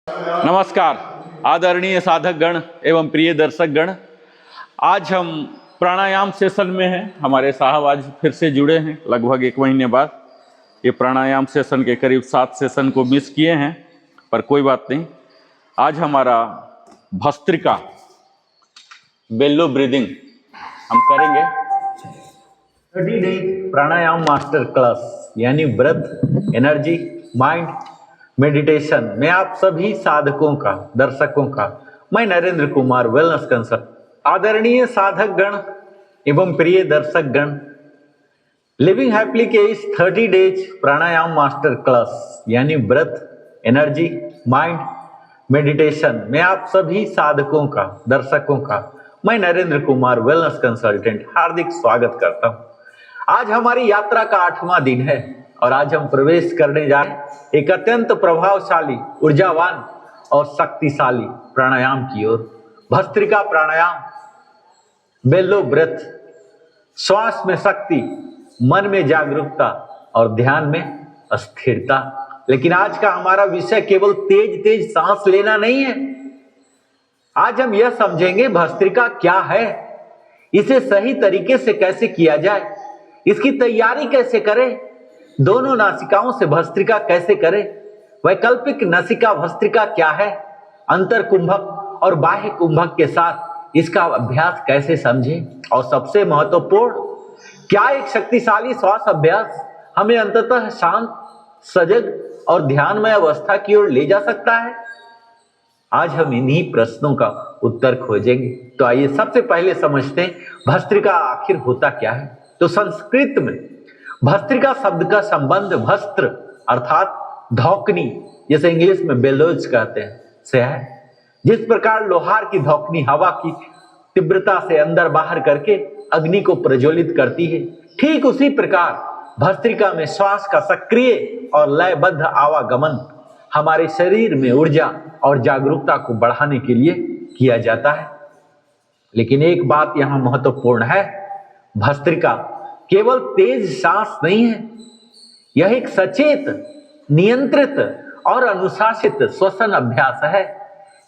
नमस्कार आदरणीय साधक गण एवं प्रिय दर्शक गण। आज हम प्राणायाम सेशन में हैं। हमारे साहब आज फिर से जुड़े हैं लगभग 1 महीने बाद। ये प्राणायाम सेशन के करीब 7 सेशन को मिस किए हैं, पर कोई बात नहीं। आज हमारा भस्त्रिका बेल्लो ब्रीदिंग हम करेंगे। 30 डे प्राणायाम मास्टर क्लास यानी ब्रेथ, एनर्जी, माइंड, मेडिटेशन में आप सभी साधकों का, दर्शकों का मैं नरेंद्र कुमार, वेलनेस कंसल्टेंट। आदरणीय साधक गण एवं प्रिय दर्शक गण, लिविंग हैप्पीली के इस 30 डेज प्राणायाम मास्टर क्लास यानी ब्रेथ, एनर्जी, माइंड, मेडिटेशन में आप सभी साधकों का, दर्शकों का मैं नरेंद्र कुमार, वेलनेस कंसल्टेंट हार्दिक स्वागत करता हूं। आज हमारी यात्रा का 8वां दिन है और आज हम प्रवेश करने जा रहे हैं एक अत्यंत प्रभावशाली, ऊर्जावान और शक्तिशाली प्राणायाम की ओर। भस्त्रिका प्राणायाम, बेल्लो ब्रेथ। श्वास में शक्ति, मन में जागरूकता और ध्यान में स्थिरता। लेकिन आज का हमारा विषय केवल तेज तेज सांस लेना नहीं है। आज हम यह समझेंगे भस्त्रिका क्या है, इसे सही तरीके से कैसे किया जाए, इसकी तैयारी कैसे करें, दोनों नासिकाओं से भस्त्रिका कैसे करें, वैकल्पिक नासिका भस्त्रिका क्या है, अंतर कुंभक और बाह्य कुंभक के साथ इसका अभ्यास कैसे समझें, और सबसे महत्वपूर्ण, क्या एक शक्तिशाली श्वास अभ्यास हमें अंततः शांत, सजग और ध्यानमय अवस्था की ओर ले जा सकता है। आज हम इन्हीं प्रश्नों का उत्तर खोजेंगे। तो आइए सबसे पहले समझते हैं भस्त्रिका आखिर होता क्या है। तो संस्कृत में भस्त्रिका शब्द का संबंध भस्त्र अर्थात धौकनी, जैसे इंग्लिश में बेलोज कहते हैं, से है। जिस प्रकार लोहार की धौकनी हवा की तीव्रता से अंदर बाहर करके अग्नि को प्रज्वलित करती है, ठीक उसी प्रकार भस्त्रिका में श्वास का सक्रिय और लयबद्ध आवागमन हमारे शरीर में ऊर्जा और जागरूकता को बढ़ाने के लिए किया जाता है। लेकिन एक बात यहां महत्वपूर्ण है, भस्त्रिका केवल तेज सांस नहीं है, यह एक सचेत, नियंत्रित और अनुशासित श्वसन अभ्यास है।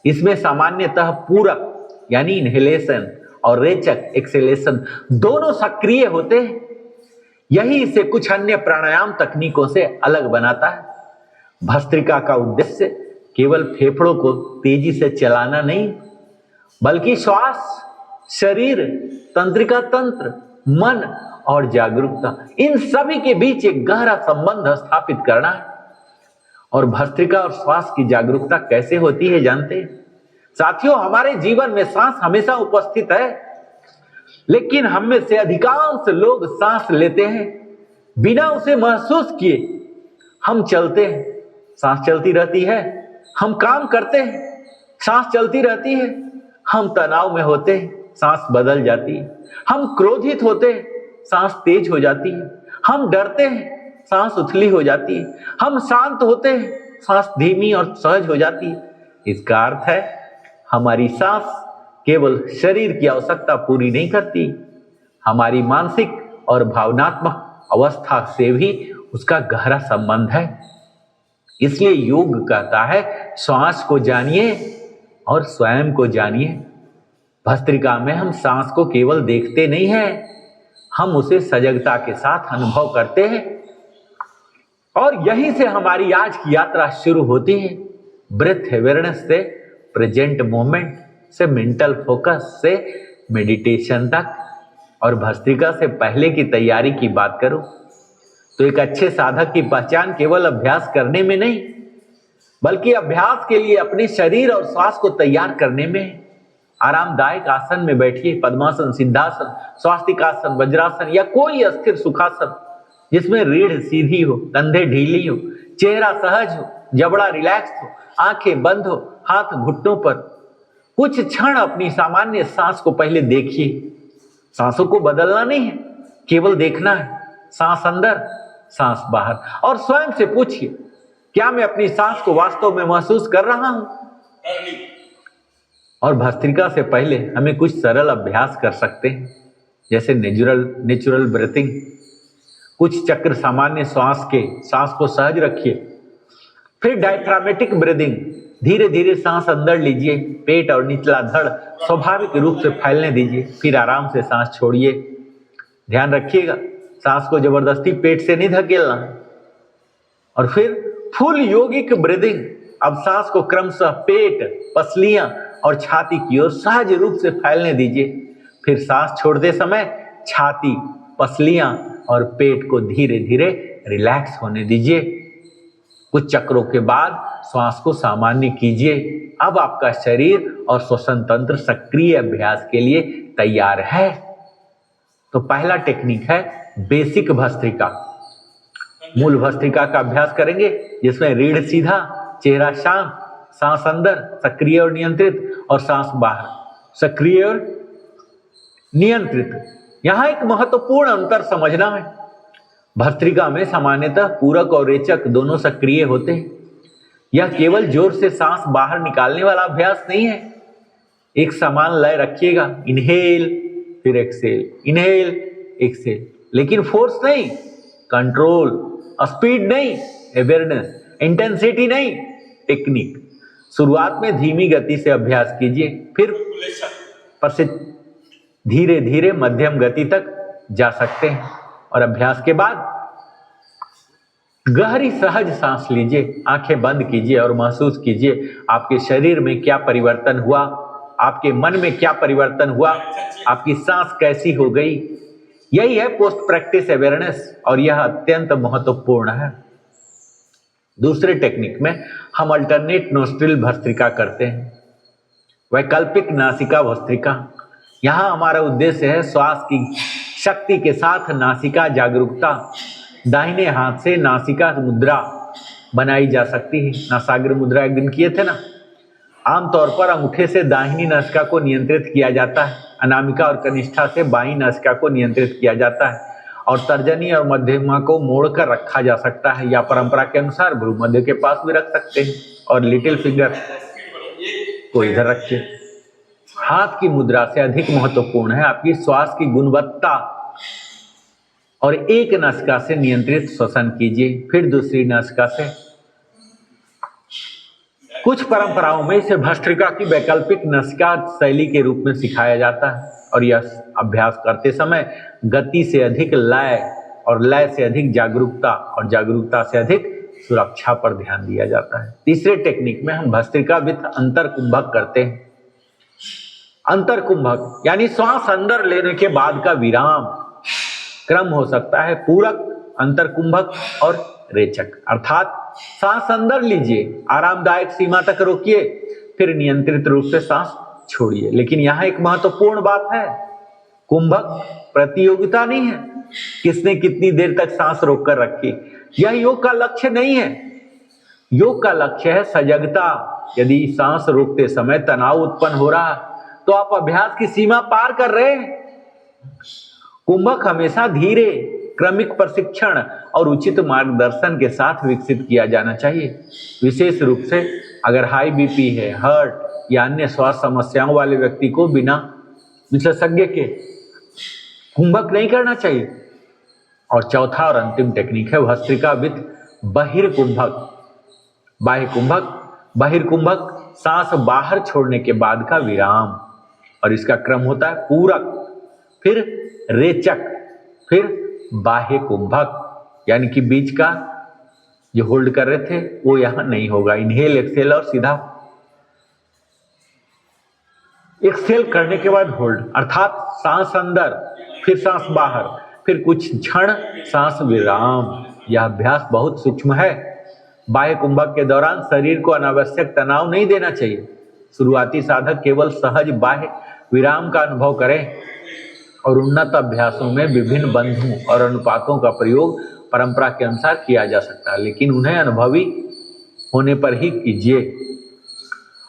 इसमें सामान्यतः पूरक यानी इनहेलेशन और रेचक एक्सहेलेशन दोनों सक्रिय होते हैं। यही इसे कुछ अन्य प्राणायाम तकनीकों से अलग बनाता है। भस्त्रिका का उद्देश्य केवल फेफड़ों को तेजी से चलाना नहीं, बल्कि श्वास, शरीर, तंत्रिका तंत्र, मन और जागरूकता, इन सभी के बीच एक गहरा संबंध स्थापित करना है। और भस्त्रिका और श्वास की जागरूकता कैसे होती है जानते हैं साथियों? हमारे जीवन में सांस हमेशा उपस्थित है, लेकिन हम में से अधिकांश लोग सांस लेते हैं बिना उसे महसूस किए। हम चलते हैं, सांस चलती रहती है। हम काम करते हैं, सांस चलती रहती है। हम तनाव में होते हैं, सांस बदल जाती है। हम क्रोधित होते हैं, सांस तेज हो जाती है। हम डरते हैं, सांस उथली हो जाती है। हम शांत होते हैं, सांस धीमी और सहज हो जाती है। इसका अर्थ है हमारी सांस केवल शरीर की आवश्यकता पूरी नहीं करती, हमारी मानसिक और भावनात्मक अवस्था से भी उसका गहरा संबंध है। इसलिए योग कहता है श्वास को जानिए और स्वयं को जानिए। भस्त्रिका में हम सांस को केवल देखते नहीं हैं, हम उसे सजगता के साथ अनुभव करते हैं। और यहीं से हमारी आज की यात्रा शुरू होती है। ब्रेथ अवेयरनेस से प्रेजेंट मोमेंट, से मेंटल फोकस, से मेडिटेशन तक। और भस्त्रिका से पहले की तैयारी की बात करूं तो एक अच्छे साधक की पहचान केवल अभ्यास करने में नहीं, बल्कि अभ्यास के लिए अपने शरीर और श्वास को तैयार करने में। आरामदायक आसन में बैठिए, पद्मासन, सिद्धासन, स्वास्तिकासन, वज्रासन या कोई अस्थिर सुखासन जिसमें रीढ़ सीधी हो, कंधे ढीली हो, चेहरा सहज हो, जबड़ा रिलैक्स हो, आंखें बंद हो, हाथ घुटनों पर। कुछ क्षण अपनी सामान्य सांस को पहले देखिए। सांसों को बदलना नहीं है, केवल देखना है। सांस अंदर, सांस बाहर। और स्वयं से पूछिए, क्या मैं अपनी सांस को वास्तव में महसूस कर रहा हूं? और भस्त्रिका से पहले हमें कुछ सरल अभ्यास कर सकते हैं, जैसे नेचुरल ब्रीथिंग। कुछ चक्र सामान्य सांस को सहज रखिए। फिर डायफ्रामेटिक ब्रीदिंग धीरे धीरे सांस अंदर लीजिए, पेट और निचला धड़ स्वाभाविक रूप से फैलने दीजिए, फिर आराम से सांस छोड़िए। ध्यान रखिएगा, सांस को जबरदस्ती पेट से नहीं धकेलना। और फिर फुल योगिक ब्रीदिंग। अब सांस को क्रमशः पेट, पसलियां और छाती की ओर सहज रूप से फैलने दीजिए। फिर सांस छोड़ते समय छाती, पसलियां और पेट को धीरे धीरे रिलैक्स होने दीजिए। कुछ चक्रों के बाद श्वास को सामान्य कीजिए। अब आपका शरीर और श्वसन तंत्र सक्रिय अभ्यास के लिए तैयार है। तो पहला टेक्निक है बेसिक भस्त्रिका। मूल भस्त्रिका का अभ्यास करेंगे, जिसमें रीढ़ सीधा, चेहरा शांत, सांस अंदर सक्रिय और नियंत्रित और सांस बाहर सक्रिय और नियंत्रित। यहां एक महत्वपूर्ण अंतर समझना है। भस्त्रिका में सामान्यतः पूरक और रेचक दोनों सक्रिय होते हैं। यह केवल जोर से सांस बाहर निकालने वाला अभ्यास नहीं है। एक समान लय रखिएगा, इनहेल फिर एक्सेल, इनहेल एक्सेल, लेकिन फोर्स नहीं, कंट्रोल, स्पीड नहीं, अवेयरनेस, इंटेंसिटी नहीं, टेक्निक। शुरुआत में धीमी गति से अभ्यास कीजिए, फिर धीरे धीरे मध्यम गति तक जा सकते हैं। और अभ्यास के बाद गहरी सहज सांस लीजिए, आंखें बंद कीजिए और महसूस कीजिए आपके शरीर में क्या परिवर्तन हुआ, आपके मन में क्या परिवर्तन हुआ, आपकी सांस कैसी हो गई। यही है पोस्ट प्रैक्टिस अवेयरनेस और यह अत्यंत महत्वपूर्ण है। दूसरे टेक्निक में हम अल्टरनेट नोस्ट्रिल भस्त्रिका करते हैं, वैकल्पिक नासिका भस्त्रिका। यहां हमारा उद्देश्य है श्वास की शक्ति के साथ नासिका जागरूकता। दाहिने हाथ से नासिका मुद्रा बनाई जा सकती है। नासाग्र मुद्रा एक दिन किए थे ना। आमतौर पर अंगूठे से दाहिनी नासिका को नियंत्रित किया जाता है, अनामिका और कनिष्ठा से बाईं नासिका को नियंत्रित किया जाता है, और तर्जनी और मध्यमा को मोड़कर रखा जा सकता है, या परंपरा के अनुसार भ्रूमध्य के पास भी रख सकते हैं और लिटिल फिंगर को इधर रखिए। हाथ की मुद्रा से अधिक महत्वपूर्ण है आपकी श्वास की गुणवत्ता। और एक नासिका से नियंत्रित श्वसन कीजिए, फिर दूसरी नासिका से। कुछ परंपराओं में इसे भस्त्रिका की वैकल्पिक नासिका शैली के रूप में सिखाया जाता है, और यह अभ्यास करते समय गति से अधिक लय और लय से अधिक जागरूकता और जागरूकता से अधिक सुरक्षा पर ध्यान दिया जाता है। तीसरे टेक्निक में हम भस्त्रिका विथ अंतर कुंभक करते हैं। अंतर कुंभक यानी श्वास अंदर लेने के बाद का विराम। क्रम हो सकता है पूरक, अंतर कुंभक और रेचक। अर्थात सांस अंदर लीजिए, आरामदायक सीमा तक रोकिए, फिर नियंत्रित रूप से सांस छोड़िए। लेकिन यहाँ एक महत्वपूर्ण बात है, कुंभक प्रतियोगिता नहीं है, किसने कितनी देर तक सांस रोककर रखी। यह योग का लक्ष्य नहीं है। योग का लक्ष्य है सजगता। यदि सांस रोकते समय तनाव उत्पन्न हो रहा तो आप अभ्यास की सीमा पार कर रहे हैं। कुंभक हमेशा धीरे, क्रमिक प्रशिक्षण और उचित मार्गदर्शन के साथ विकसित किया जाना चाहिए। विशेष रूप से अगर हाई बीपी है, हार्ट या अन्य स्वास्थ्य समस्याओं वाले व्यक्ति को बिना विशेषज्ञ के कुंभक नहीं करना चाहिए। और चौथा और अंतिम टेक्निक है भस्त्रिका विथ बहिर्कुंभक। बाह्य कुंभक, बहिर्कुंभक सांस बाहर छोड़ने के बाद का विराम, और इसका क्रम होता है पूरक, फिर रेचक, फिर बाह्य कुंभक। यानी कि बीच का जो होल्ड कर रहे थे वो यहां नहीं होगा। इनहेल, एक्सेल और सीधा एक्सेल करने के बाद होल्ड, अर्थात सांस अंदर, फिर सांस बाहर, फिर कुछ क्षण सांस विराम। यह अभ्यास बहुत सूक्ष्म है। बाह्य कुंभक के दौरान शरीर को अनावश्यक तनाव नहीं देना चाहिए। शुरुआती साधक केवल सहज बाह्य विराम का अनुभव करें, और उन्नत अभ्यासों में विभिन्न बंधुओं और अनुपातों का प्रयोग परंपरा के अनुसार किया जा सकता है, लेकिन उन्हें अनुभवी होने पर ही कीजिए।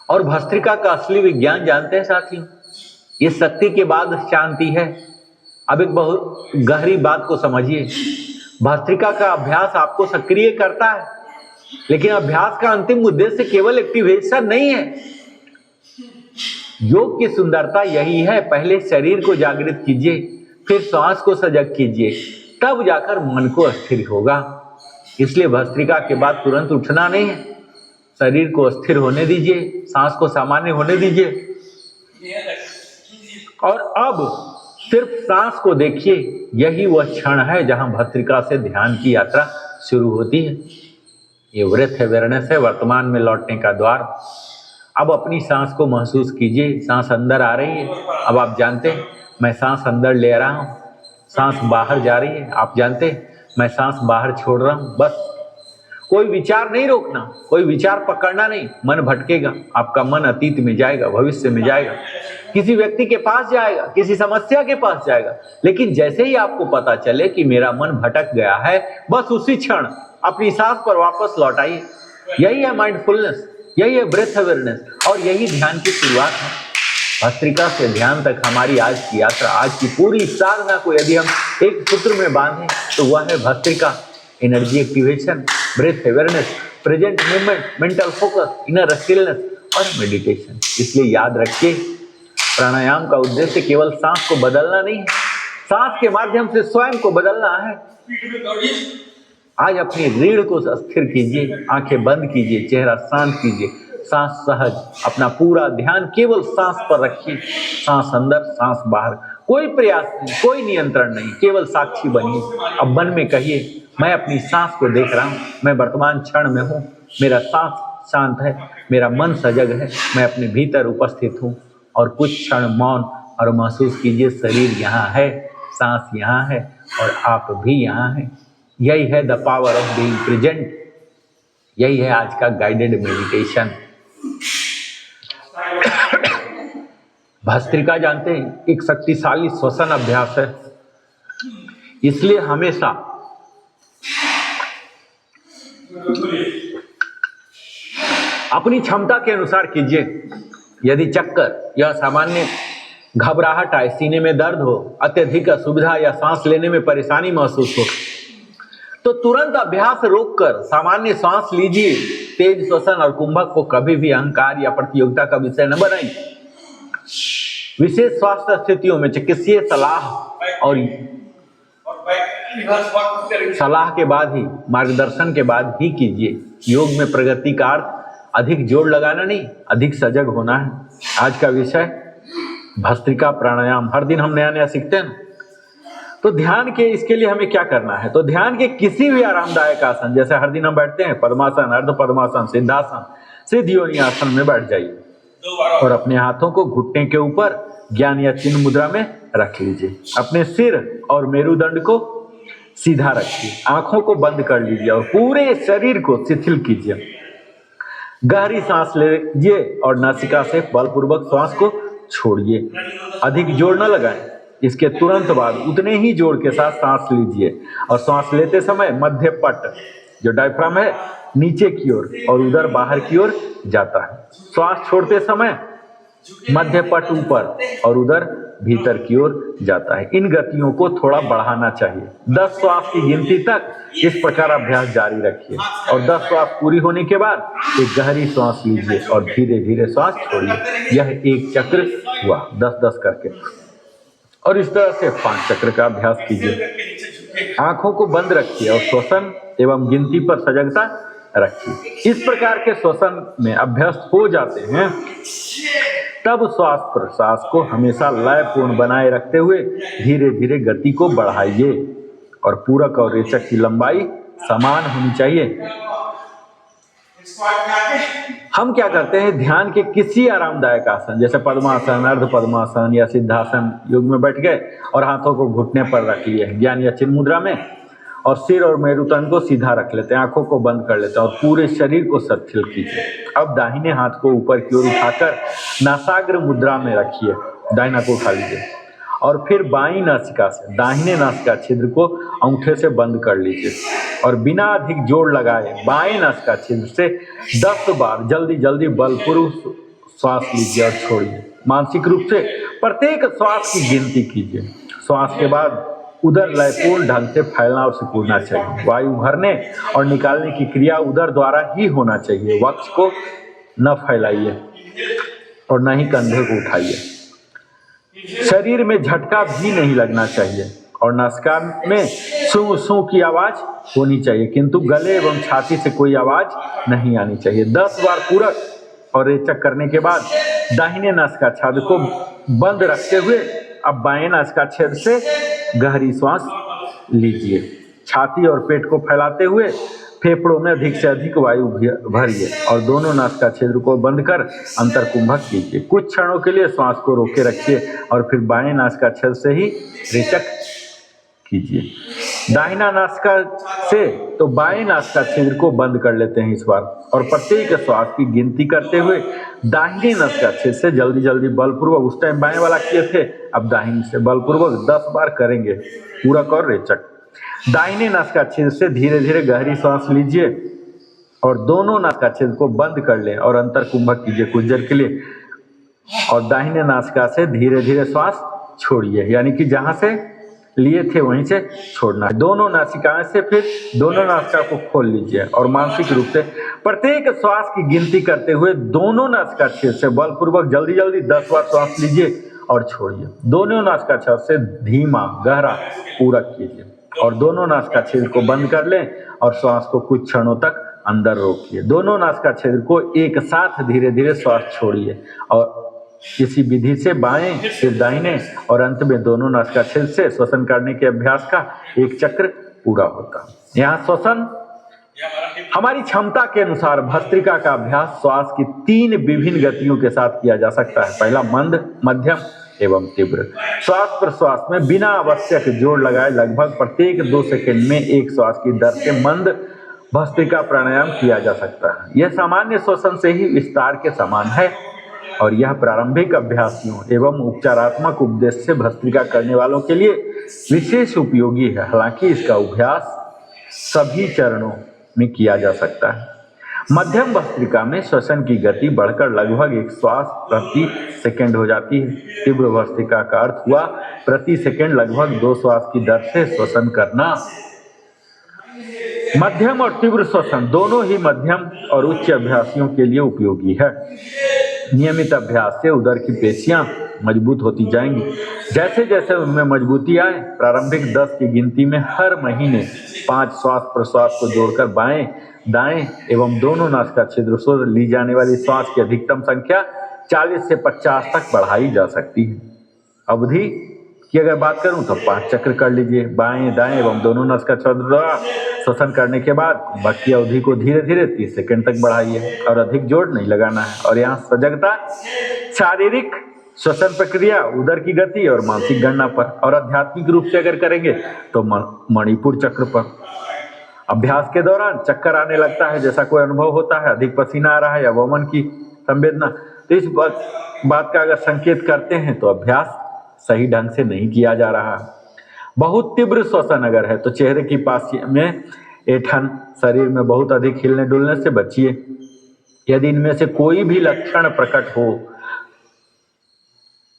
और भस्त्रिका का असली विज्ञान जानते हैं साथियों, ये शक्ति के बाद शांति है। अब एक बहुत गहरी बात को समझिए, भस्त्रिका का अभ्यास आपको सक्रिय करता है, लेकिन अभ्यास का अंतिम उद्देश्य केवल एक्टिवेशन नहीं है। योग की सुंदरता यही है, पहले शरीर को जागृत कीजिए, फिर श्वास को सजग कीजिए, तब जाकर मन को स्थिर होगा। इसलिए भस्त्रिका के बाद तुरंत उठना नहीं है, शरीर को स्थिर होने दीजिए, सांस को सामान्य होने दीजिए और अब सिर्फ सांस को देखिए। यही वह क्षण है जहां भस्त्रिका से ध्यान की यात्रा शुरू होती है। ये ब्रेथ अवेयरनेस है, वर्तमान में लौटने का द्वार। अब अपनी सांस को महसूस कीजिए, सांस अंदर आ रही है, अब आप जानते हैं मैं सांस अंदर ले रहा हूँ, सांस बाहर जा रही है, आप जानते हैं मैं सांस बाहर छोड़ रहा हूँ। बस कोई विचार नहीं रोकना, कोई विचार पकड़ना नहीं, मन भटकेगा, आपका मन अतीत में जाएगा, भविष्य में जाएगा, किसी व्यक्ति के पास जाएगा, किसी समस्या के पास जाएगा। लेकिन जैसे ही आपको पता चले कि मेरा मन भटक गया है, बस उसी क्षण अपनी सांस पर वापस लौट आइए। यही है माइंडफुलनेस, यही है ब्रेथ अवेयरनेस और यही ध्यान की शुरुआत है। भस्त्रिका से ध्यान तक हमारी आज की यात्रा, आज की पूरी साधना को यदि हम एक सूत्र में बांधें तो वह है bhastrika, energy activation, breath awareness, present movement, mental focus, inner stillness और मेडिटेशन। इसलिए याद रखिए, प्राणायाम का उद्देश्य केवल सांस को बदलना नहीं है, सांस के माध्यम से स्वयं को बदलना है। आज अपनी रीढ़ को स्थिर कीजिए, आंखें बंद कीजिए, चेहरा शांत कीजिए, सांस सहज, अपना पूरा ध्यान केवल सांस पर रखिए। सांस अंदर, सांस बाहर, कोई प्रयास नहीं, कोई नियंत्रण नहीं, केवल साक्षी बनिए। अब मन में कहिए, मैं अपनी सांस को देख रहा हूँ, मैं वर्तमान क्षण में हूँ, मेरा सांस शांत है, मेरा मन सजग है, मैं अपने भीतर उपस्थित हूँ। और कुछ क्षण मौन और महसूस कीजिए, शरीर यहाँ है, सांस यहाँ है और आप भी यहाँ हैं। यही है the power of being present. यही है आज का गाइडेड मेडिटेशन। भस्त्रिका जानते हैं एक शक्तिशाली श्वसन अभ्यास है, इसलिए हमेशा अपनी क्षमता के अनुसार कीजिए। यदि चक्कर या सामान्य घबराहट आए, सीने में दर्द हो, अत्यधिक असुविधा या सांस लेने में परेशानी महसूस हो, तो तुरंत अभ्यास रोककर सामान्य सांस लीजिए। तेज श्वसन और कुंभक को कभी भी अहंकार या प्रतियोगिता का विषय न बनाइए। विशेष स्वास्थ्य स्थितियों में चिकित्सीय सलाह के बाद ही, मार्गदर्शन के बाद ही कीजिए। योग में प्रगति का अर्थ अधिक जोर लगाना नहीं, अधिक सजग होना है। आज का विषय भस्त्रिका प्राणायाम। हर दिन हम नया नया सीखते हैं। तो ध्यान के इसके लिए हमें क्या करना है? तो ध्यान के किसी भी आरामदायक आसन, जैसे हर दिन हम बैठते हैं, पद्मासन, अर्ध पद्मासन, सिद्धासन, सिद्ध योनि आसन में बैठ जाइए और अपने हाथों को घुटने के ऊपर ज्ञान या चिन्ह मुद्रा में रख लीजिए। अपने सिर और मेरुदंड को सीधा रखिए, आंखों को बंद कर लीजिए और पूरे शरीर को शिथिल कीजिए। गहरी सांस लीजिए और नासिका से बलपूर्वक श्वास को छोड़िए। अधिक जोर न लगाएं। इसके तुरंत बाद उतने ही जोर के साथ सांस लीजिए और सांस लेते समय मध्य पट, जो डायफ्राम है, नीचे की ओर और उधर बाहर की ओर जाता है। श्वास छोड़ते समय मध्य पट ऊपर और उधर भीतर की ओर जाता है। इन गतियों को थोड़ा बढ़ाना चाहिए। 10 श्वास की गिनती तक इस प्रकार अभ्यास जारी रखिए और 10 श्वास पूरी होने के बाद एक गहरी श्वास लीजिए और धीरे धीरे श्वास छोड़िए। यह एक चक्र हुआ, 10-10 करके। और इस तरह से 5 चक्र का अभ्यास कीजिए। आंखों को बंद रखिए और श्वसन एवं गिनती पर सजगता रखिए। इस प्रकार के श्वसन में अभ्यस्त हो जाते हैं, तब श्वास प्रश्वास को हमेशा लयपूर्ण बनाए रखते हुए धीरे धीरे गति को बढ़ाइए और पूरक और रेचक की लंबाई समान होनी चाहिए। हम क्या करते हैं, ध्यान के किसी आरामदायक आसन, जैसे पद्मासन, अर्ध पद्मासन या सिद्धासन, योग में बैठ गए और हाथों को घुटने पर रख लिए ज्ञान या चिन्ह मुद्रा में, और सिर और मेरुदंड को सीधा रख लेते हैं, आंखों को बंद कर लेते हैं और पूरे शरीर को शिथिल कीजिए। अब दाहिने हाथ को ऊपर की ओर उठाकर नासाग्र मुद्रा में रखिए, दाहिना को उठा लीजिए और फिर बाईं नासिका से दाहिने नासिका छिद्र को अंगूठे से बंद कर लीजिए और बिना अधिक जोर लगाए बाएं नासिका छिद्र से 10 बार जल्दी जल्दी बलपूर्वक श्वास लीजिए और छोड़िए। मानसिक रूप से प्रत्येक श्वास की गिनती कीजिए। श्वास के बाद उदर लयपूर्ण ढंग से फैलना और सिकुड़ना चाहिए। वायु भरने और निकालने की क्रिया उदर द्वारा ही होना चाहिए। वक्ष को न फैलाइए और न ही कंधे को उठाइए। शरीर में झटका भी नहीं लगना चाहिए और नासिका में सू सू की आवाज होनी चाहिए, किंतु गले एवं छाती से कोई आवाज नहीं आनी चाहिए। 10 बार पूरक और रेचक करने के बाद दाहिने नासिका छेद को बंद रखते हुए अब बाएं नासिका छेद से गहरी सांस लीजिए। छाती और पेट को फैलाते हुए फेफड़ों में अधिक से अधिक वायु भरिए और दोनों नासिका छिद्र को बंद कर अंतर्कुंभक कीजिए। कुछ क्षणों के लिए श्वास को रोके रखिए और फिर बाएं नासिका छिद्र से ही रेचक कीजिए। दाहिना नासिका से तो बाएं नासिका छिद्र को बंद कर लेते हैं इस बार, और प्रत्येक श्वास की गिनती करते हुए दाहिने नासिका छिद्र से जल्दी जल्दी बलपूर्वक, उस टाइम बाएं वाला किए थे, अब दाहिने से बलपूर्वक 10 बार करेंगे पूरक और रेचक। दाहिने नासिका छिद्र से धीरे धीरे गहरी सांस लीजिए और दोनों नासिका छिद्र को बंद कर लें और अंतर्कुंभक कीजिए कुछ देर के लिए, और दाहिने नासिका से धीरे धीरे श्वास छोड़िए, यानी कि जहां से लिए थे वहीं से छोड़ना है। दोनों नासिकाएं से फिर दोनों नासिका को खोल लीजिए और मानसिक रूप से प्रत्येक श्वास की गिनती करते हुए दोनों नासिका छिद्र से बलपूर्वक जल्दी जल्दी 10 बार श्वास लीजिए और छोड़िए। दोनों नासिका छिद्र से धीमा गहरा पूरक कीजिए और दोनों नासिका छिद्र को बंद कर लें और श्वास को कुछ क्षणों तक अंदर रोकिए। दोनों नासिका छिद्र को एक साथ धीरे धीरे श्वास छोड़िए और इसी विधि से बाएं फिर दाहिने और अंत में दोनों नासिका छिद्र से श्वसन करने के अभ्यास का एक चक्र पूरा होता है। यहाँ श्वसन हमारी क्षमता के अनुसार भस्त्रिका का अभ्यास श्वास की 3 विभिन्न गतियों के साथ किया जा सकता है। पहला मंद, मध्यम एवं तीव्र। श्वास प्रश्वास में बिना आवश्यक जोर लगाए लगभग प्रत्येक 2 सेकंड में एक श्वास की दर से मंद भस्त्रिका प्राणायाम किया जा सकता है। यह सामान्य श्वसन से ही विस्तार के समान है और यह प्रारंभिक अभ्यासियों एवं उपचारात्मक उद्देश्य से भस्त्रिका करने वालों के लिए विशेष उपयोगी है। हालांकि इसका अभ्यास सभी चरणों में किया जा सकता है। मध्यम भस्त्रिका में श्वसन की गति बढ़कर लगभग 1 श्वास प्रति सेकंड हो जाती है। तीव्र भस्त्रिका का अर्थ हुआ प्रति सेकंड लगभग 2 श्वास की दर से श्वसन करना। मध्यम और तीव्र श्वसन दोनों ही मध्यम और उच्च अभ्यासियों के लिए उपयोगी है। नियमित अभ्यास से उदर की पेशियां मजबूत होती जाएंगी। जैसे जैसे उनमें मजबूती आए, प्रारंभिक 10 की गिनती में हर महीने 5 श्वास प्रश्वास को जोड़कर बाएं दाएं एवं दोनों नासिका छिद्र से ली जाने वाली श्वास की अधिकतम संख्या 40 से 50 तक बढ़ाई जा सकती है। अवधि की अगर बात करूं तो 5 चक्र कर लीजिए बाएं दाएं एवं दोनों नासिका छिद्र द्वारा श्वसन करने के बाद बाकी अवधि को धीरे धीरे 30 सेकंड तक बढ़ाइए और अधिक जोर नहीं लगाना है। और यहाँ सजगता शारीरिक श्वसन प्रक्रिया, उदर की गति और मानसिक गणना पर, और आध्यात्मिक रूप से अगर करेंगे तो मणिपुर चक्र पर। अभ्यास के दौरान चक्कर आने लगता है जैसा कोई अनुभव होता है, अधिक पसीना आ रहा है या वमन की संवेदना, तो इस बात का अगर संकेत करते हैं तो अभ्यास सही ढंग से नहीं किया जा रहा। बहुत तीव्र श्वसन अगर है तो चेहरे की पास में ऐंठन, शरीर में बहुत अधिक हिलने डुलने से बचिए। यदि इनमें से कोई भी लक्षण प्रकट हो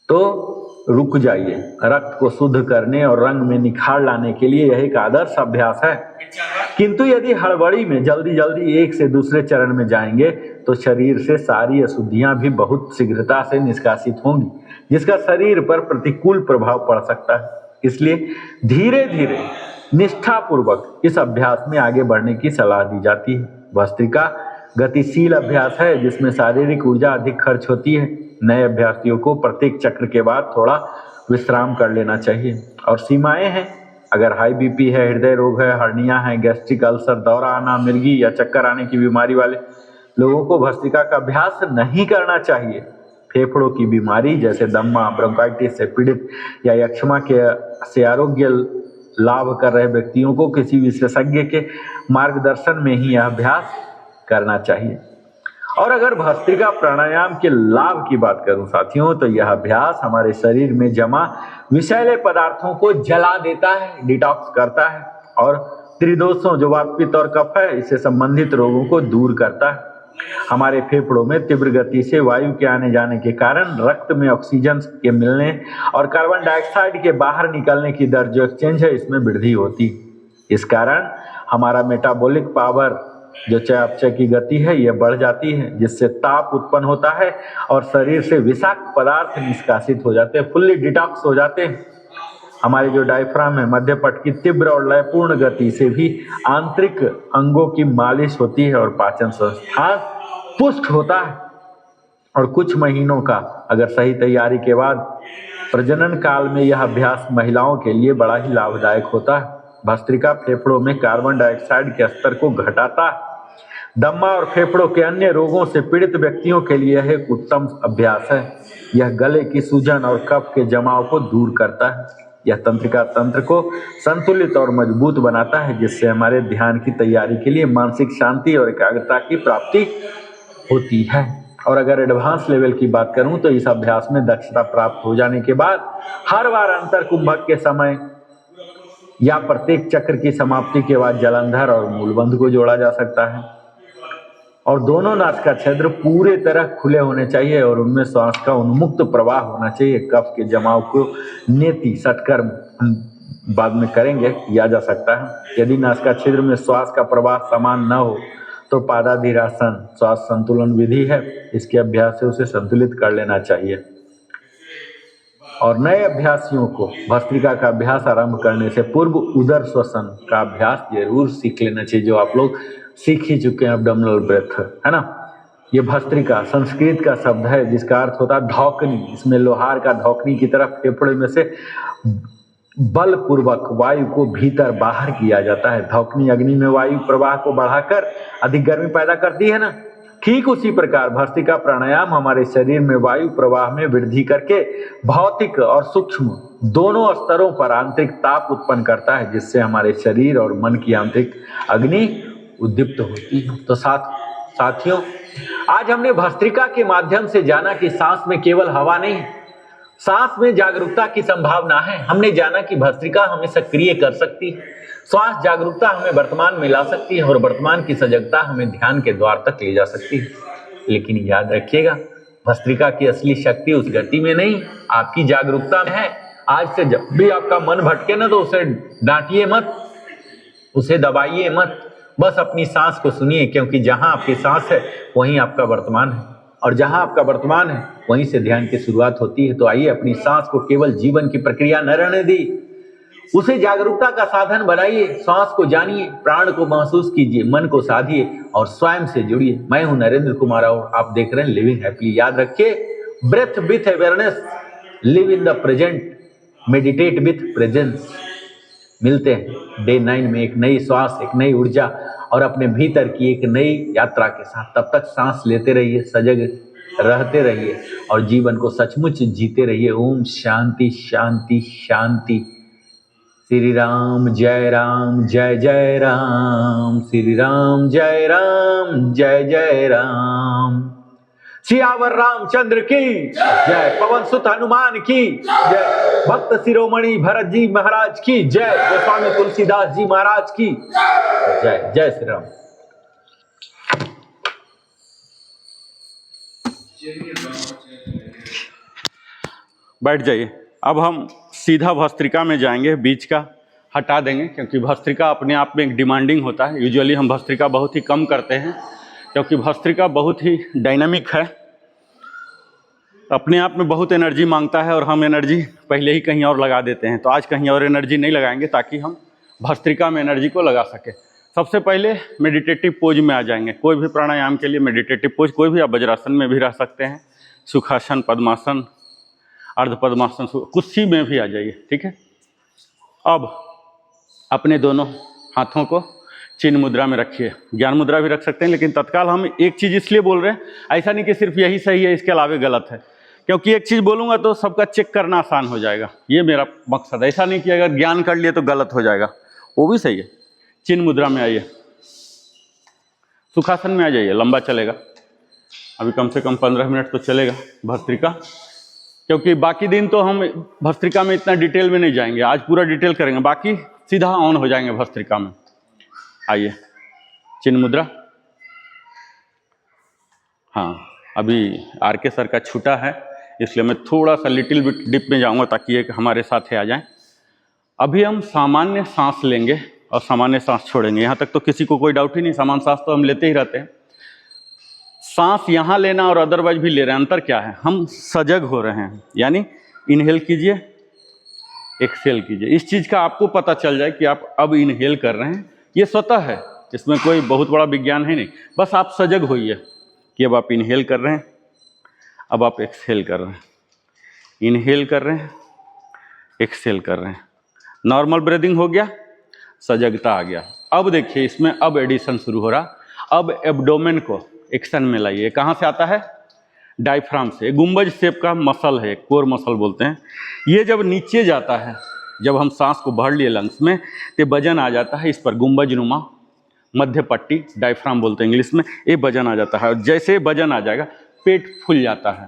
तो रुक जाइए। रक्त को शुद्ध करने और रंग में निखार लाने के लिए यह एक आदर्श अभ्यास है। किंतु यदि हड़बड़ी में जल्दी जल्दी एक से दूसरे चरण में जाएंगे तो शरीर से सारी अशुद्धियां भी बहुत शीघ्रता से निष्कासित होंगी, जिसका शरीर पर प्रतिकूल प्रभाव पड़ सकता है। इसलिए धीरे धीरे निष्ठापूर्वक इस अभ्यास में आगे बढ़ने की सलाह दी जाती है। भस्त्रिका गतिशील अभ्यास है जिसमें शारीरिक ऊर्जा अधिक खर्च होती है। नए अभ्यासियों को प्रत्येक चक्र के बाद थोड़ा विश्राम कर लेना चाहिए और सीमाएं हैं। अगर हाई बीपी है, हृदय रोग है, हर्निया है, गैस्ट्रिक अल्सर, दौरा आना, मिर्गी या चक्कर आने की बीमारी वाले लोगों को भस्त्रिका का अभ्यास नहीं करना चाहिए। फेफड़ों की बीमारी जैसे दम्मा, ब्रोंकाइटिस से पीड़ित या यक्ष्मा से आरोग्य लाभ कर रहे व्यक्तियों को किसी विशेषज्ञ के मार्गदर्शन में ही यह अभ्यास करना चाहिए। और अगर भस्त्रिका प्राणायाम के लाभ की बात करूं साथियों, तो यह अभ्यास हमारे शरीर में जमा विषैले पदार्थों को जला देता है, डिटॉक्स करता है और त्रिदोषों जो वात, पित्त और कफ है इससे संबंधित रोगों को दूर करता है। हमारे फेफड़ों में तीव्र गति से वायु के आने जाने के कारण रक्त में ऑक्सीजन के मिलने और कार्बन डाइऑक्साइड के बाहर निकलने की दर जो एक्सचेंज है इसमें वृद्धि होती है। इस कारण हमारा मेटाबॉलिक पावर जो चयापचय की गति है यह बढ़ जाती है, जिससे ताप उत्पन्न होता है और शरीर से विषाक्त पदार्थ निष्कासित हो जाते हैं, फुल्ली डिटॉक्स हो जाते हैं। हमारे जो डायफ्राम है, मध्यपट की तीव्र और लयपूर्ण गति से भी आंतरिक अंगों की मालिश होती है और पाचन संस्थान पुष्ट होता है। और कुछ महीनों का अगर सही तैयारी के बाद प्रजनन काल में यह अभ्यास महिलाओं के लिए बड़ा ही लाभदायक होता है। भस्त्रिका फेफड़ों में कार्बन डाइऑक्साइड के स्तर को घटाता है। दमा और फेफड़ों के अन्य रोगों से पीड़ित व्यक्तियों के लिए यह एक उत्तम अभ्यास है। यह गले की सूजन और कफ के जमाव को दूर करता है। यह तंत्रिका तंत्र को संतुलित और मजबूत बनाता है, जिससे हमारे ध्यान की तैयारी के लिए मानसिक शांति और एकाग्रता की प्राप्ति होती है। और अगर एडवांस लेवल की बात करूं तो इस अभ्यास में दक्षता प्राप्त हो जाने के बाद हर बार अंतर कुंभक के समय या प्रत्येक चक्र की समाप्ति के बाद जलंधर और मूलबंध को जोड़ा जा सकता है। और दोनों नासिका छिद्र पूरे तरह खुले होने चाहिए और उनमें श्वास का उन्मुक्त प्रवाह होना चाहिए। कफ के जमाव को नेति सटकर्म बाद में करेंगे किया जा सकता है। यदि नासिका छिद्र में श्वास का प्रवाह समान न हो तो पादाधीरासन श्वास संतुलन विधि है। इसके अभ्यास से उसे संतुलित कर लेना चाहिए। और नए अभ्यासियों को भस्त्रिका का अभ्यास आरंभ करने से पूर्व उदर श्वसन का अभ्यास जरूर सीख लेना चाहिए, जो आप लोग सीख ही चुके हैं, एब्डोमिनल ब्रेथ, है ना। ये भस्त्रिका संस्कृत का शब्द है जिसका अर्थ होता है धौकनी। इसमें लोहार का धौकनी की तरफ फेफड़े में से बलपूर्वक वायु को भीतर बाहर किया जाता है। धौकनी अग्नि में वायु प्रवाह को बढ़ाकर अधिक गर्मी पैदा करती है ना। ठीक उसी प्रकार भस्त्रिका प्राणायाम हमारे शरीर में वायु प्रवाह में वृद्धि करके भौतिक और सूक्ष्म दोनों स्तरों पर आंतरिक ताप उत्पन्न करता है, जिससे हमारे शरीर और मन की आंतरिक अग्नि उद्दीप्त होती है। तो साथियों, आज हमने भस्त्रिका के माध्यम से जाना कि सांस में केवल हवा नहीं, सांस में जागरूकता की संभावना है। हमने जाना कि भस्त्रिका हमें सक्रिय कर सकती है, श्वास जागरूकता हमें वर्तमान में ला सकती है और वर्तमान की सजगता हमें ध्यान के द्वार तक ले जा सकती है। लेकिन याद रखिएगा, भस्त्रिका की असली शक्ति उस गति में नहीं, आपकी जागरूकता में है। आज से जब भी आपका मन भटके ना तो उसे डांटिए मत, उसे दबाइए मत, बस अपनी सांस को सुनिए, क्योंकि जहां आपकी सांस है वहीं आपका वर्तमान है और जहां आपका वर्तमान है वहीं से ध्यान की शुरुआत होती है। तो आइए अपनी सांस को केवल जीवन की प्रक्रिया न रहने दी, उसे जागरूकता का साधन बनाइए। सांस को जानिए, प्राण को महसूस कीजिए, मन को साधिए और स्वयं से जुड़िए। मैं हूं नरेंद्र कुमार और आप देख रहे हैं लिविंग हैप्पीली। याद रखिए, breath with awareness, live in the present, meditate with presence. मिलते हैं डे 9 में एक नई श्वास, एक नई ऊर्जा और अपने भीतर की एक नई यात्रा के साथ। तब तक सांस लेते रहिए, सजग रहते रहिए और जीवन को सचमुच जीते रहिए। ओम शांति शांति शांति। श्री राम जय जय राम, श्री राम जय जय राम। सियावर रामचंद्र की जय, पवन सुत हनुमान की जय, भक्त शिरोमणि भरत जी महाराज की जय, गोस्वामी तुलसीदास जी महाराज की जय। जय श्री राम। बैठ जाइए। अब हम सीधा भस्त्रिका में जाएंगे, बीच का हटा देंगे क्योंकि भस्त्रिका अपने आप में एक डिमांडिंग होता है। यूजुअली हम भस्त्रिका बहुत ही कम करते हैं क्योंकि भस्त्रिका बहुत ही डायनामिक है, अपने आप में बहुत एनर्जी मांगता है और हम एनर्जी पहले ही कहीं और लगा देते हैं। तो आज कहीं और एनर्जी नहीं लगाएंगे ताकि हम भस्त्रिका में एनर्जी को लगा सकें। सबसे पहले मेडिटेटिव पोज में आ जाएंगे। कोई भी प्राणायाम के लिए मेडिटेटिव पोज, कोई भी, आप वज्रासन में भी रह सकते हैं, सुखासन, पद्मासन, अर्ध पद्मासन, कुर्सी में भी आ जाइए, ठीक है। अब अपने दोनों हाथों को चिन्ह मुद्रा में रखिए, ज्ञान मुद्रा भी रख सकते हैं, लेकिन तत्काल हम एक चीज़ इसलिए बोल रहे हैं, ऐसा नहीं कि सिर्फ यही सही है इसके अलावे गलत है, क्योंकि एक चीज़ बोलूँगा तो सबका चेक करना आसान हो जाएगा। ये मेरा मकसद है। ऐसा नहीं कि अगर ज्ञान कर लिए तो गलत हो जाएगा, वो भी सही है। चिन्ह मुद्रा में आइए, सुखासन में आ जाइए, लंबा चलेगा, अभी कम से कम 15 मिनट तो चलेगा भस्त्रिका, क्योंकि बाकी दिन तो हम भस्त्रिका में इतना डिटेल में नहीं जाएंगे, आज पूरा डिटेल करेंगे, बाकी सीधा ऑन हो जाएंगे भस्त्रिका में। आइए, चिन्ह मुद्रा। हाँ, अभी आर के सर का छूटा है इसलिए मैं थोड़ा सा लिटिल बिट डिप में जाऊंगा ताकि एक हमारे साथ आ जाएं। अभी हम सामान्य सांस लेंगे और सामान्य सांस छोड़ेंगे। यहाँ तक तो किसी को कोई डाउट ही नहीं, सामान्य सांस तो हम लेते ही रहते हैं। सांस यहाँ लेना और अदरवाइज भी ले रहे हैं, अंतर क्या है? हम सजग हो रहे हैं, यानी इनहेल कीजिए, एक्सहेल कीजिए। इस चीज़ का आपको पता चल जाए कि आप अब इनहेल कर रहे हैं, ये स्वतः है, इसमें कोई बहुत बड़ा विज्ञान है नहीं। बस आप सजग होइए कि अब आप इनहेल कर रहे हैं, अब आप एक्सहेल कर रहे हैं, इनहेल कर रहे हैं, एक्सहेल कर रहे हैं। नॉर्मल ब्रीदिंग हो गया, सजगता आ गया। अब देखिए इसमें अब एडिशन शुरू हो रहा। अब एब्डोमेन को एक्शन में लाइए। कहाँ से आता है? डायफ्राम से। गुंबज शेप का मसल है, कोर मसल बोलते हैं। ये जब नीचे जाता है, जब हम सांस को भर लिए लंग्स में, तो वजन आ जाता है इस पर, गुंबज नुमा मध्य पट्टी, डायफ्राम बोलते हैं इंग्लिश में। ये वजन आ जाता है और जैसे वजन आ जाएगा पेट फूल जाता है।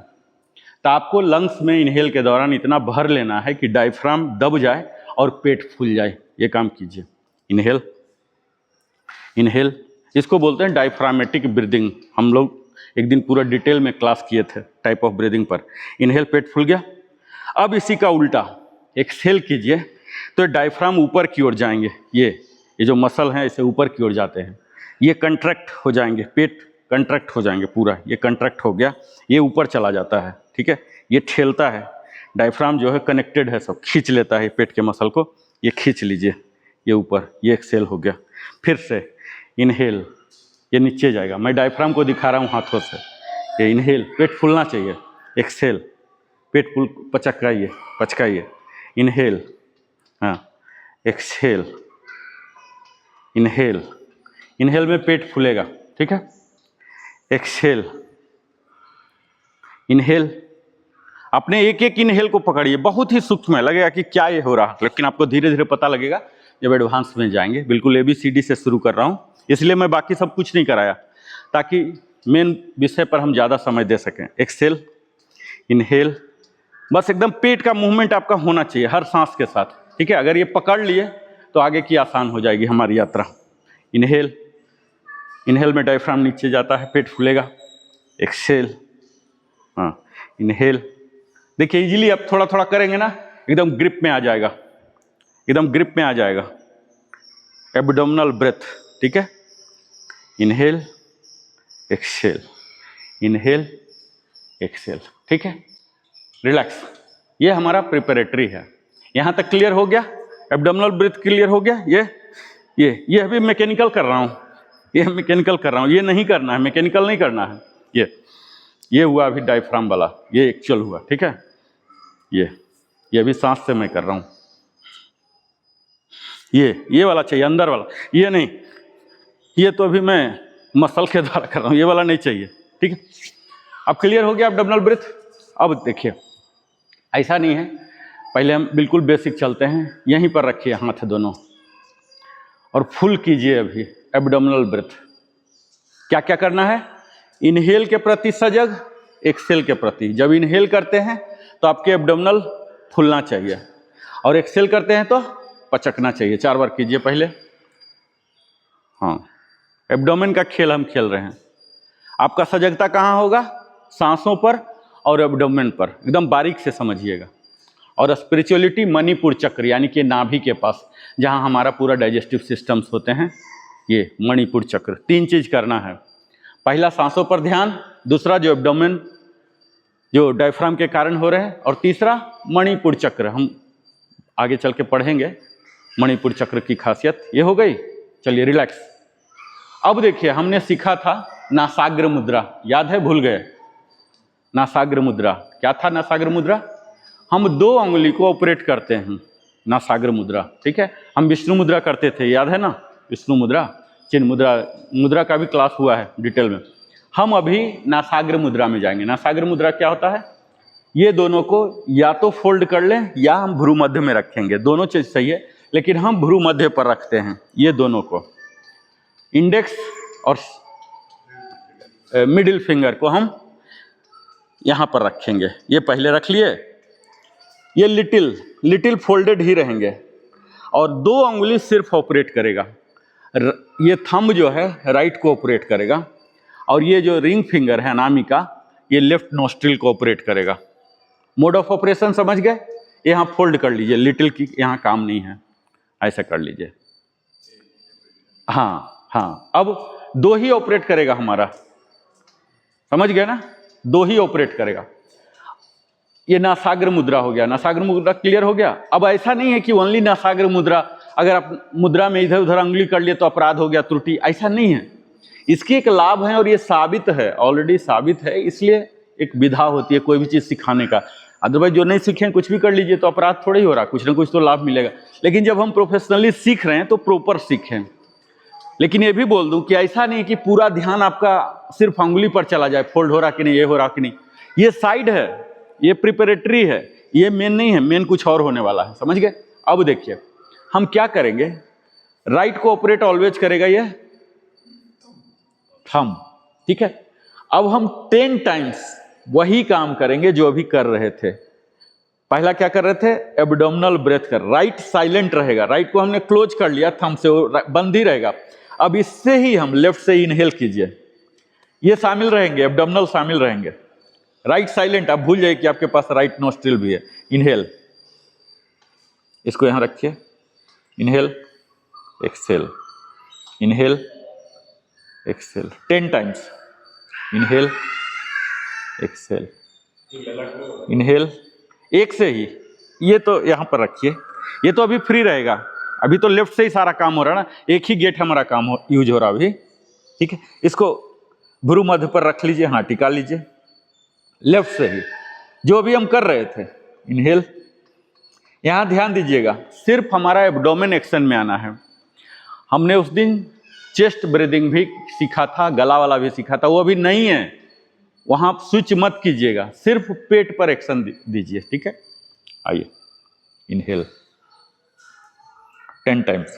तो आपको लंग्स में इनहेल के दौरान इतना भर लेना है कि डायफ्राम दब जाए और पेट फूल जाए। ये काम कीजिए। इनहेल, इनहेल, इसको बोलते हैं डायफ्रामेटिक ब्रीदिंग। हम लोग एक दिन पूरा डिटेल में क्लास किए थे टाइप ऑफ ब्रीदिंग पर। इनहेल, पेट फूल गया। अब इसी का उल्टा एक्सहेल कीजिए तो डायफ्राम ऊपर की ओर जाएंगे। ये जो मसल हैं इसे ऊपर की ओर जाते हैं, ये कंट्रैक्ट हो जाएंगे, पेट कंट्रैक्ट हो जाएंगे पूरा। ये कंट्रैक्ट हो गया, ये ऊपर चला जाता है, ठीक है। ये ठेलता है, डायफ्राम जो है कनेक्टेड है, सब खींच लेता है पेट के मसल को। ये खींच लीजिए, ये ऊपर, ये एक्सहेल हो गया। फिर से इनहेल, ये नीचे जाएगा। मैं डायफ्राम को दिखा रहा हूँ हाथों से। ये इनहेल, पेट फूलना चाहिए। एक्सहेल, पेट फूल, पचकाइए, पचकाइए। इनहेल, हाँ, एक्सहेल, इनहेल, इनहेल में पेट फूलेगा, ठीक है। एक्सहेल, इनहेल, अपने एक एक इनहेल को पकड़िए। बहुत ही सूक्ष्म है, लगेगा कि क्या ये हो रहा, लेकिन आपको धीरे धीरे पता लगेगा जब एडवांस में जाएंगे। बिल्कुल ABCD से शुरू कर रहा हूँ, इसलिए मैं बाकी सब कुछ नहीं कराया, ताकि मेन विषय पर हम ज़्यादा समय दे सकें। एक्सहेल, इनहेल, बस एकदम पेट का मूवमेंट आपका होना चाहिए हर सांस के साथ, ठीक है। अगर ये पकड़ लिए तो आगे की आसान हो जाएगी हमारी यात्रा। इनहेल, इनहेल में डायफ्राम नीचे जाता है, पेट फूलेगा। एक्सहेल, हाँ, इनहेल, देखिए इजीली अब थोड़ा थोड़ा करेंगे ना, एकदम ग्रिप में आ जाएगा, एकदम ग्रिप में आ जाएगा। एब्डोमिनल ब्रेथ, ठीक है। इनहेल, एक्सहेल, इनहेल, एक्सहेल, ठीक है। रिलैक्स। ये हमारा प्रिपरेटरी है। यहाँ तक क्लियर हो गया? एब्डोमिनल ब्रेथ क्लियर हो गया? ये अभी मैकेनिकल कर रहा हूँ, ये मैकेनिकल कर रहा हूँ, ये नहीं करना है, मैकेनिकल नहीं करना है। ये हुआ अभी डायफ्राम वाला, ये एक्चुअल हुआ, ठीक है। ये अभी सांस से मैं कर रहा हूँ। ये वाला चाहिए, अंदर वाला, ये नहीं। ये तो अभी मैं मसल के द्वारा कर रहा हूँ, ये वाला नहीं चाहिए, ठीक है। अब क्लियर हो गया एब्डोमिनल ब्रेथ? अब देखिए ऐसा नहीं है, पहले हम बिल्कुल बेसिक चलते हैं। यहीं पर रखिए हाथ दोनों और फुल कीजिए अभी एब्डोमिनल ब्रेथ। क्या क्या करना है? इनहेल के प्रति सजग, एक्सहेल के प्रति। जब इनहेल करते हैं तो आपके एब्डोमिनल फूलना चाहिए और एक्सहेल करते हैं तो पचकना चाहिए। 4 बार कीजिए पहले। हाँ, एब्डोमेन का खेल हम खेल रहे हैं। आपका सजगता कहाँ होगा? सांसों पर और एब्डोमेन पर, एकदम बारीक से समझिएगा। और स्पिरिचुअलिटी मणिपुर चक्र, यानी कि नाभि के पास जहाँ हमारा पूरा डाइजेस्टिव सिस्टम्स होते हैं, ये मणिपुर चक्र। 3 चीज करना है। पहला सांसों पर ध्यान, दूसरा जो एब्डोमेन जो डायफ्राम के कारण हो रहे हैं, और तीसरा मणिपुर चक्र। हम आगे चल के पढ़ेंगे मणिपुर चक्र की खासियत। ये हो गई, चलिए रिलैक्स। अब देखिए हमने सीखा था नासाग्र मुद्रा, याद है? भूल गए? नासाग्र मुद्रा क्या था? नासाग्र मुद्रा, हम 2 अंगुली को ऑपरेट करते हैं, नासाग्र मुद्रा, ठीक है। हम विष्णु मुद्रा करते थे, याद है ना? विष्णु मुद्रा, चिन्ह मुद्रा, मुद्रा का भी क्लास हुआ है डिटेल में। हम अभी नासाग्र मुद्रा में जाएंगे। नासाग्र मुद्रा क्या होता है? ये दोनों को या तो फोल्ड कर लें या हम भ्रू मध्य में रखेंगे, दोनों चीज सही है, लेकिन हम भ्रू मध्य पर रखते हैं। ये दोनों को, इंडेक्स और मिडिल फिंगर को हम यहाँ पर रखेंगे। ये पहले रख लिए। ये लिटिल फोल्डेड ही रहेंगे और 2 अंगुली सिर्फ ऑपरेट करेगा। ये थंब जो है राइट को ऑपरेट करेगा और ये जो रिंग फिंगर है अनामिका, ये लेफ्ट नोस्ट्रिल को ऑपरेट करेगा। मोड ऑफ ऑपरेशन समझ गए? यहाँ फोल्ड कर लीजिए, लिटिल की यहाँ काम नहीं है, ऐसा कर लीजिए। हाँ, अब 2 ही ऑपरेट करेगा हमारा, समझ गए ना? 2 ही ऑपरेट करेगा। ये नासाग्र मुद्रा हो गया, नासाग्र मुद्रा क्लियर हो गया। अब ऐसा नहीं है कि ओनली नासाग्र मुद्रा, अगर आप मुद्रा में इधर उधर उंगली कर लिए तो अपराध हो गया, त्रुटि, ऐसा नहीं है। इसके एक लाभ है और ये साबित है, ऑलरेडी साबित है, इसलिए एक विधा होती है कोई भी चीज सिखाने का। अदरवाइज जो नहीं सीखे कुछ भी कर लीजिए तो अपराध थोड़ा ही हो रहा, कुछ ना कुछ तो लाभ मिलेगा। लेकिन जब हम प्रोफेशनली सीख रहे हैं तो प्रॉपर सीखें। लेकिन ये भी बोल दूं कि ऐसा नहीं कि पूरा ध्यान आपका सिर्फ उंगली पर चला जाए, फोल्ड हो रहा कि नहीं, ये हो रहा कि नहीं। ये साइड है, ये प्रिपरेटरी है, ये मेन नहीं है। मेन कुछ और होने वाला है, समझ गए। अब देखिए हम क्या करेंगे, राइट को ऑपरेट ऑलवेज करेगा ये थंब, ठीक है। अब हम 10 टाइम्स वही काम करेंगे जो अभी कर रहे थे। पहला क्या कर रहे थे, एब्डोमिनल ब्रेथ कर, राइट साइलेंट रहेगा, राइट को हमने क्लोज कर लिया थंब से, बंद ही रहेगा। अब इससे ही हम लेफ्ट से इनहेल कीजिए, ये शामिल रहेंगे, एब्डोमिनल शामिल रहेंगे। राइट साइलेंट, आप भूल जाइए कि आपके पास राइट नोस्ट्रिल भी है। इनहेल, इसको यहां रखिए, inhale exhale, inhale exhale 10 times, inhale exhale, inhale, एक से ही। ये तो यहां पर रखिए, ये तो अभी फ्री रहेगा, अभी तो लेफ्ट से ही सारा काम हो रहा है ना, एक ही गेट हमारा काम यूज हो रहा अभी, ठीक है। इसको भ्रू मध्य पर रख लीजिए, हाँ टिका लीजिए, लेफ्ट से ही जो अभी हम कर रहे थे। इनहेल, यहां ध्यान दीजिएगा, सिर्फ हमारा एब्डोमेन एक्शन में आना है। हमने उस दिन चेस्ट ब्रीदिंग भी सीखा था, गला वाला भी सीखा था, वो अभी नहीं है, वहां स्विच मत कीजिएगा, सिर्फ पेट पर एक्शन दीजिए, ठीक है। आइए, इनहेल 10 टाइम्स,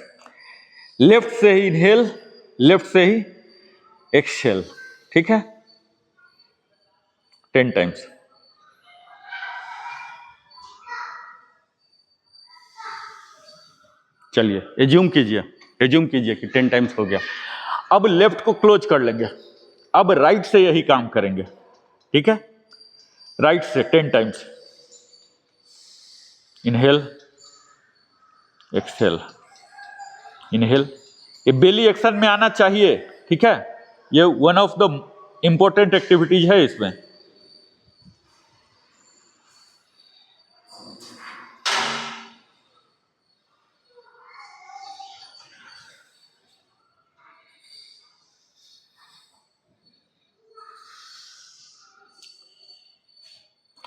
लेफ्ट से ही इनहेल, लेफ्ट से ही एक्सहेल, ठीक है, 10 टाइम्स। चलिए एज्यूम कीजिए, एज्यूम कीजिए कि 10 टाइम्स हो गया। अब लेफ्ट को क्लोज कर लेंगे, अब राइट से यही काम करेंगे, ठीक है। राइट से 10 टाइम्स, इनहेल एक्सहेल, इनहेल, ये बेली एक्शन में आना चाहिए, ठीक है। ये one of the important activities है इसमें।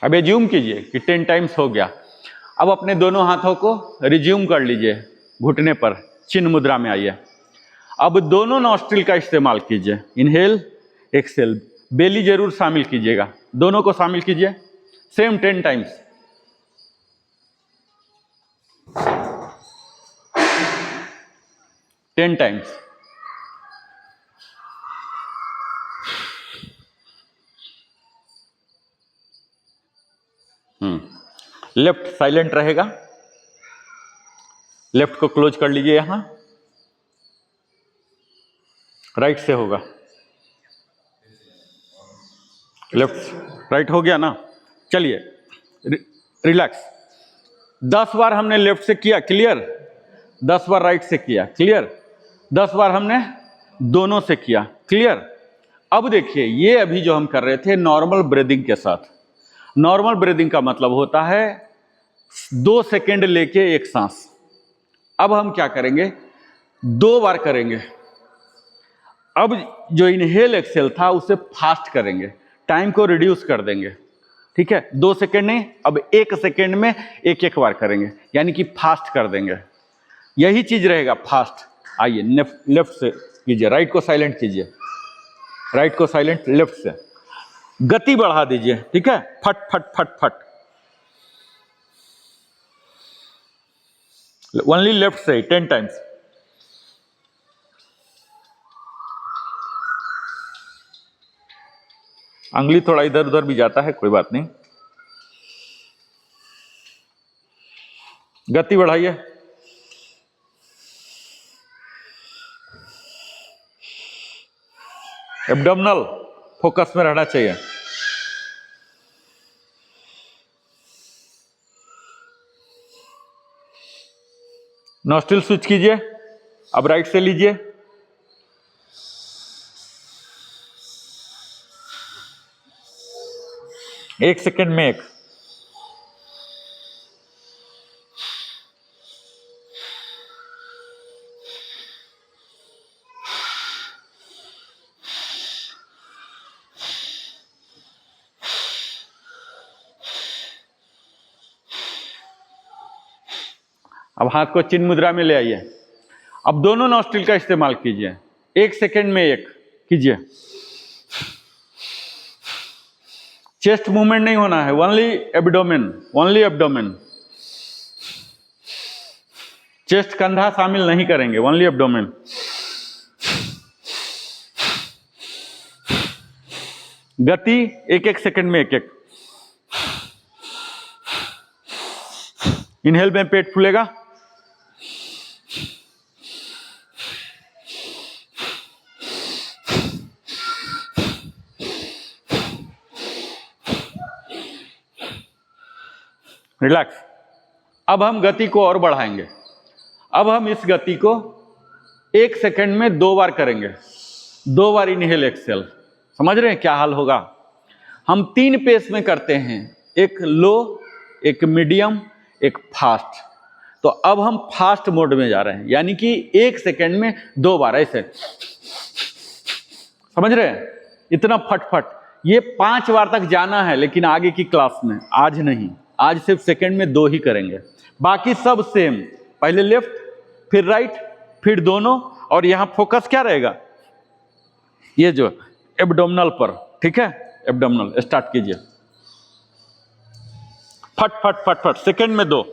अब एज्यूम कीजिए कि 10 टाइम्स हो गया। अब अपने दोनों हाथों को रिज्यूम कर लीजिए, घुटने पर चिन्ह मुद्रा में आइए। अब दोनों नॉस्ट्रिल का इस्तेमाल कीजिए, इनहेल एक्सहेल, बेली जरूर शामिल कीजिएगा, दोनों को शामिल कीजिए, same 10 times. Ten times, left silent रहेगा, लेफ्ट को क्लोज कर लीजिए, यहां राइट से होगा, लेफ्ट राइट हो गया ना। चलिए रिलैक्स, 10 बार हमने लेफ्ट से किया, क्लियर, 10 बार राइट से किया, क्लियर, 10 बार हमने दोनों से किया, क्लियर। अब देखिए ये अभी जो हम कर रहे थे नॉर्मल ब्रीदिंग के साथ, नॉर्मल ब्रीदिंग का मतलब होता है 2 सेकेंड लेके एक सांस। अब हम क्या करेंगे, 2 बार करेंगे। अब जो इनहेल एक्सेल था उसे फास्ट करेंगे, टाइम को रिड्यूस कर देंगे, ठीक है। 2 सेकेंड नहीं, अब 1 सेकेंड में एक बार करेंगे, यानी कि फास्ट कर देंगे, यही चीज रहेगा फास्ट। आइए लेफ्ट से कीजिए, राइट को साइलेंट कीजिए, राइट को साइलेंट, लेफ्ट से गति बढ़ा दीजिए, ठीक है, फट फट फट फट, ओनली लेफ्ट से 10 टाइम्स। अंगुली थोड़ा इधर उधर भी जाता है, कोई बात नहीं, गति बढ़ाइए। एब्डोमिनल फोकस में रहना चाहिए। नॉस्ट्रिल स्विच कीजिए, अब राइट से लीजिए, एक सेकेंड में एक, अब हाथ को चिन्ह मुद्रा में ले आइए। अब दोनों नॉस्ट्रिल का इस्तेमाल कीजिए, 1 सेकेंड में 1 कीजिए। चेस्ट मूवमेंट नहीं होना है, only abdomen, only abdomen. Chest कंधा शामिल नहीं करेंगे, ओनली एब्डोमेन। गति 1-1 सेकेंड में 1-1। इनहेल में पेट फूलेगा, रिलैक्स। अब हम गति को और बढ़ाएंगे। अब हम इस गति को 1 सेकेंड में 2 बार करेंगे, 2 बार इनहेल एक्सेल। समझ रहे हैं क्या हाल होगा? हम 3 पेस में करते हैं, एक लो, एक मीडियम, एक फास्ट। तो अब हम फास्ट मोड में जा रहे हैं, यानी कि 1 सेकेंड में 2 बार ऐसे। समझ रहे हैं? इतना फटफट। ये 5 बार तक जाना है, लेकिन आगे की क्लास में, आज नहीं। आज सिर्फ सेकेंड में 2 ही करेंगे, बाकी सब सेम। पहले लेफ्ट, फिर राइट, फिर दोनों। और यहां फोकस क्या रहेगा? ये जो एब्डोमिनल पर, ठीक है? एब्डोमिनल स्टार्ट कीजिए। फट फट फट फट, सेकेंड में 2।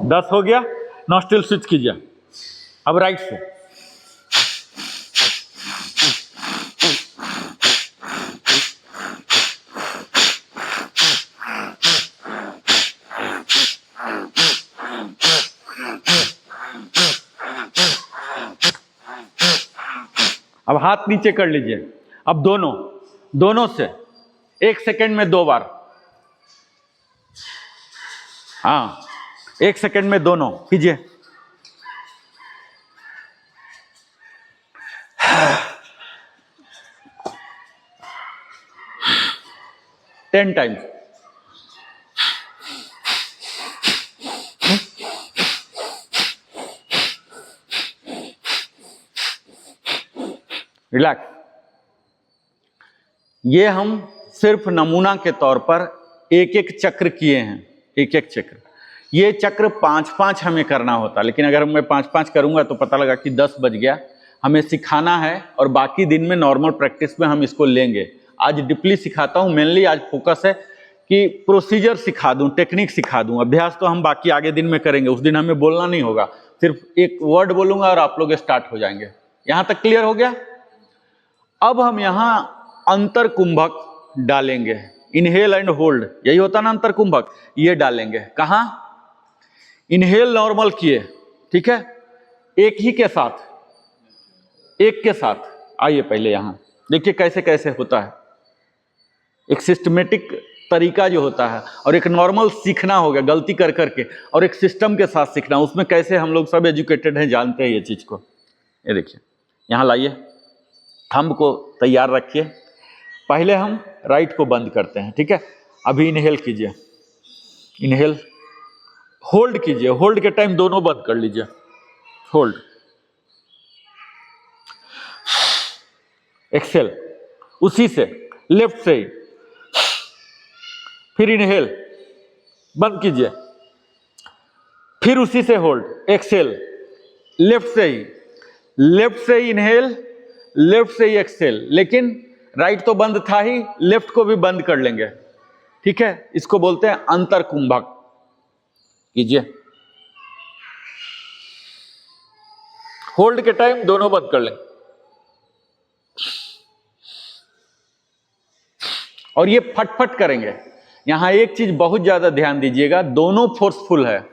दस हो गया। नॉस्ट्रिल स्विच कीजिए। अब राइट से अब हाथ नीचे कर लीजिए। अब दोनों से 1 सेकेंड में 2 बार। हाँ, 1 सेकेंड में दोनों कीजिए। Ten times. रिलैक्स। ये हम सिर्फ नमूना के तौर पर 1-1 चक्र किए हैं, 1-1 चक्र। ये चक्र 5-5 हमें करना होता, लेकिन अगर मैं 5-5 करूंगा तो पता लगा कि 10 बज गया। हमें सिखाना है और बाकी दिन में नॉर्मल प्रैक्टिस में हम इसको लेंगे। आज डीपली सिखाता हूं, मेनली आज फोकस है कि प्रोसीजर सिखा दूं, टेक्निक सिखा दूं। अभ्यास तो हम बाकी आगे दिन में करेंगे, उस दिन हमें बोलना नहीं होगा, सिर्फ एक वर्ड बोलूंगा और आप लोग स्टार्ट हो जाएंगे। यहां तक क्लियर हो गया? अब हम यहां अंतर कुंभक डालेंगे, इनहेल एंड होल्ड, यही होता ना अंतर कुंभक, ये डालेंगे। कहां? इनहेल नॉर्मल किए, ठीक है, एक ही के साथ, एक के साथ। आइए पहले यहां देखिए कैसे कैसे होता है। एक सिस्टमेटिक तरीका जो होता है, और एक नॉर्मल सीखना होगा गलती कर करके, और एक सिस्टम के साथ सीखना। उसमें कैसे हम लोग सब एजुकेटेड हैं, जानते हैं ये चीज को। ये देखिए, यहां लाइए, थंब को तैयार रखिए। पहले हम राइट को बंद करते हैं, ठीक है? अभी इनहेल कीजिए, इनहेल, होल्ड कीजिए। होल्ड के टाइम दोनों बंद कर लीजिए, होल्ड, एक्सेल, उसी से लेफ्ट से ही, फिर इनहेल, बंद कीजिए, फिर उसी से होल्ड, एक्सेल, लेफ्ट से ही इनहेल, लेफ्ट से ही एक्सेल। लेकिन राइट तो बंद था ही, लेफ्ट को भी बंद कर लेंगे, ठीक है? इसको बोलते हैं अंतर कुंभक। कीजिए, होल्ड के टाइम दोनों बंद कर लेंगे। और ये फटफट करेंगे। यहां एक चीज बहुत ज्यादा ध्यान दीजिएगा, दोनों फोर्सफुल है,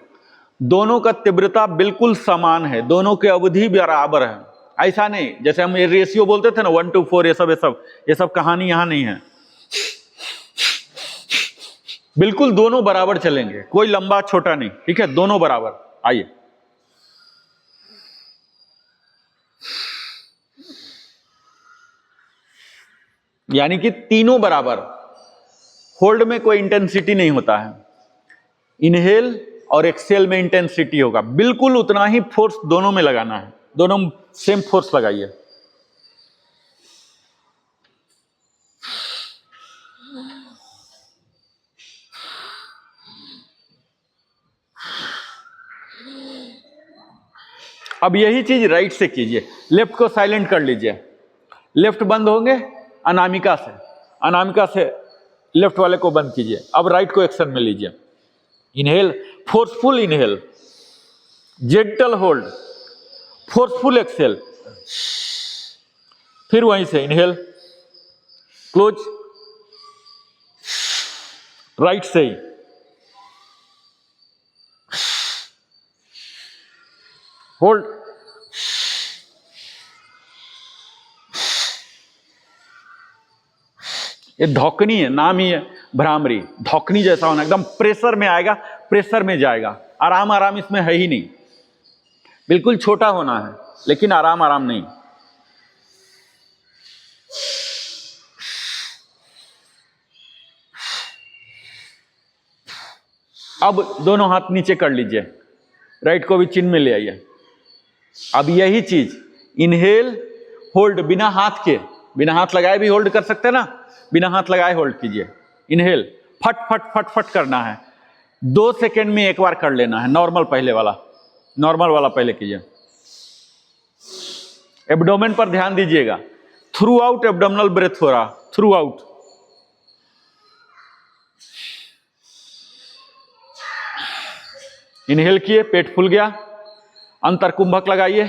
दोनों का तीव्रता बिल्कुल समान है, दोनों की अवधि बराबर है। ऐसा नहीं जैसे हम ये रेशियो बोलते थे ना 1:4, ये सब कहानी यहां नहीं है। बिल्कुल दोनों बराबर चलेंगे, कोई लंबा छोटा नहीं, ठीक है? दोनों बराबर। आइए, यानी कि तीनों बराबर। होल्ड में कोई इंटेंसिटी नहीं होता है, इनहेल और एक्सेल में इंटेंसिटी होगा, बिल्कुल उतना ही फोर्स दोनों में लगाना है, दोनों सेम फोर्स लगाइए। अब यही चीज राइट से कीजिए, लेफ्ट को साइलेंट कर लीजिए, लेफ्ट बंद होंगे अनामिका से, अनामिका से लेफ्ट वाले को बंद कीजिए। अब राइट को एक्शन में लीजिए। Inhale, forceful inhale, gentle hold, forceful exhale, फिर वहीं से इनहेल, क्लोज, राइट से ही, होल्ड, ये धौकनी है, नाम ही है भ्रामरी, धौकनी जैसा होना, एकदम प्रेशर में आएगा, प्रेशर में जाएगा। आराम आराम इसमें है ही नहीं, बिल्कुल छोटा होना है लेकिन आराम आराम नहीं। अब दोनों हाथ नीचे कर लीजिए, राइट को भी चिन्ह में ले आइए। अब यही चीज इनहेल होल्ड, बिना हाथ के, बिना हाथ लगाए भी होल्ड कर सकते हैं ना, बिना हाथ लगाए होल्ड कीजिए। इनहेल फट फट फट फट करना है, 2 सेकेंड में एक बार कर लेना है। नॉर्मल पहले वाला, नॉर्मल वाला पहले कीजिए। एब्डोमेन पर ध्यान दीजिएगा, थ्रू आउट एब्डोमिनल ब्रेथ हो रहा, थ्रू आउट। इनहेल किए, पेट फूल गया, अंतर कुंभक लगाइए,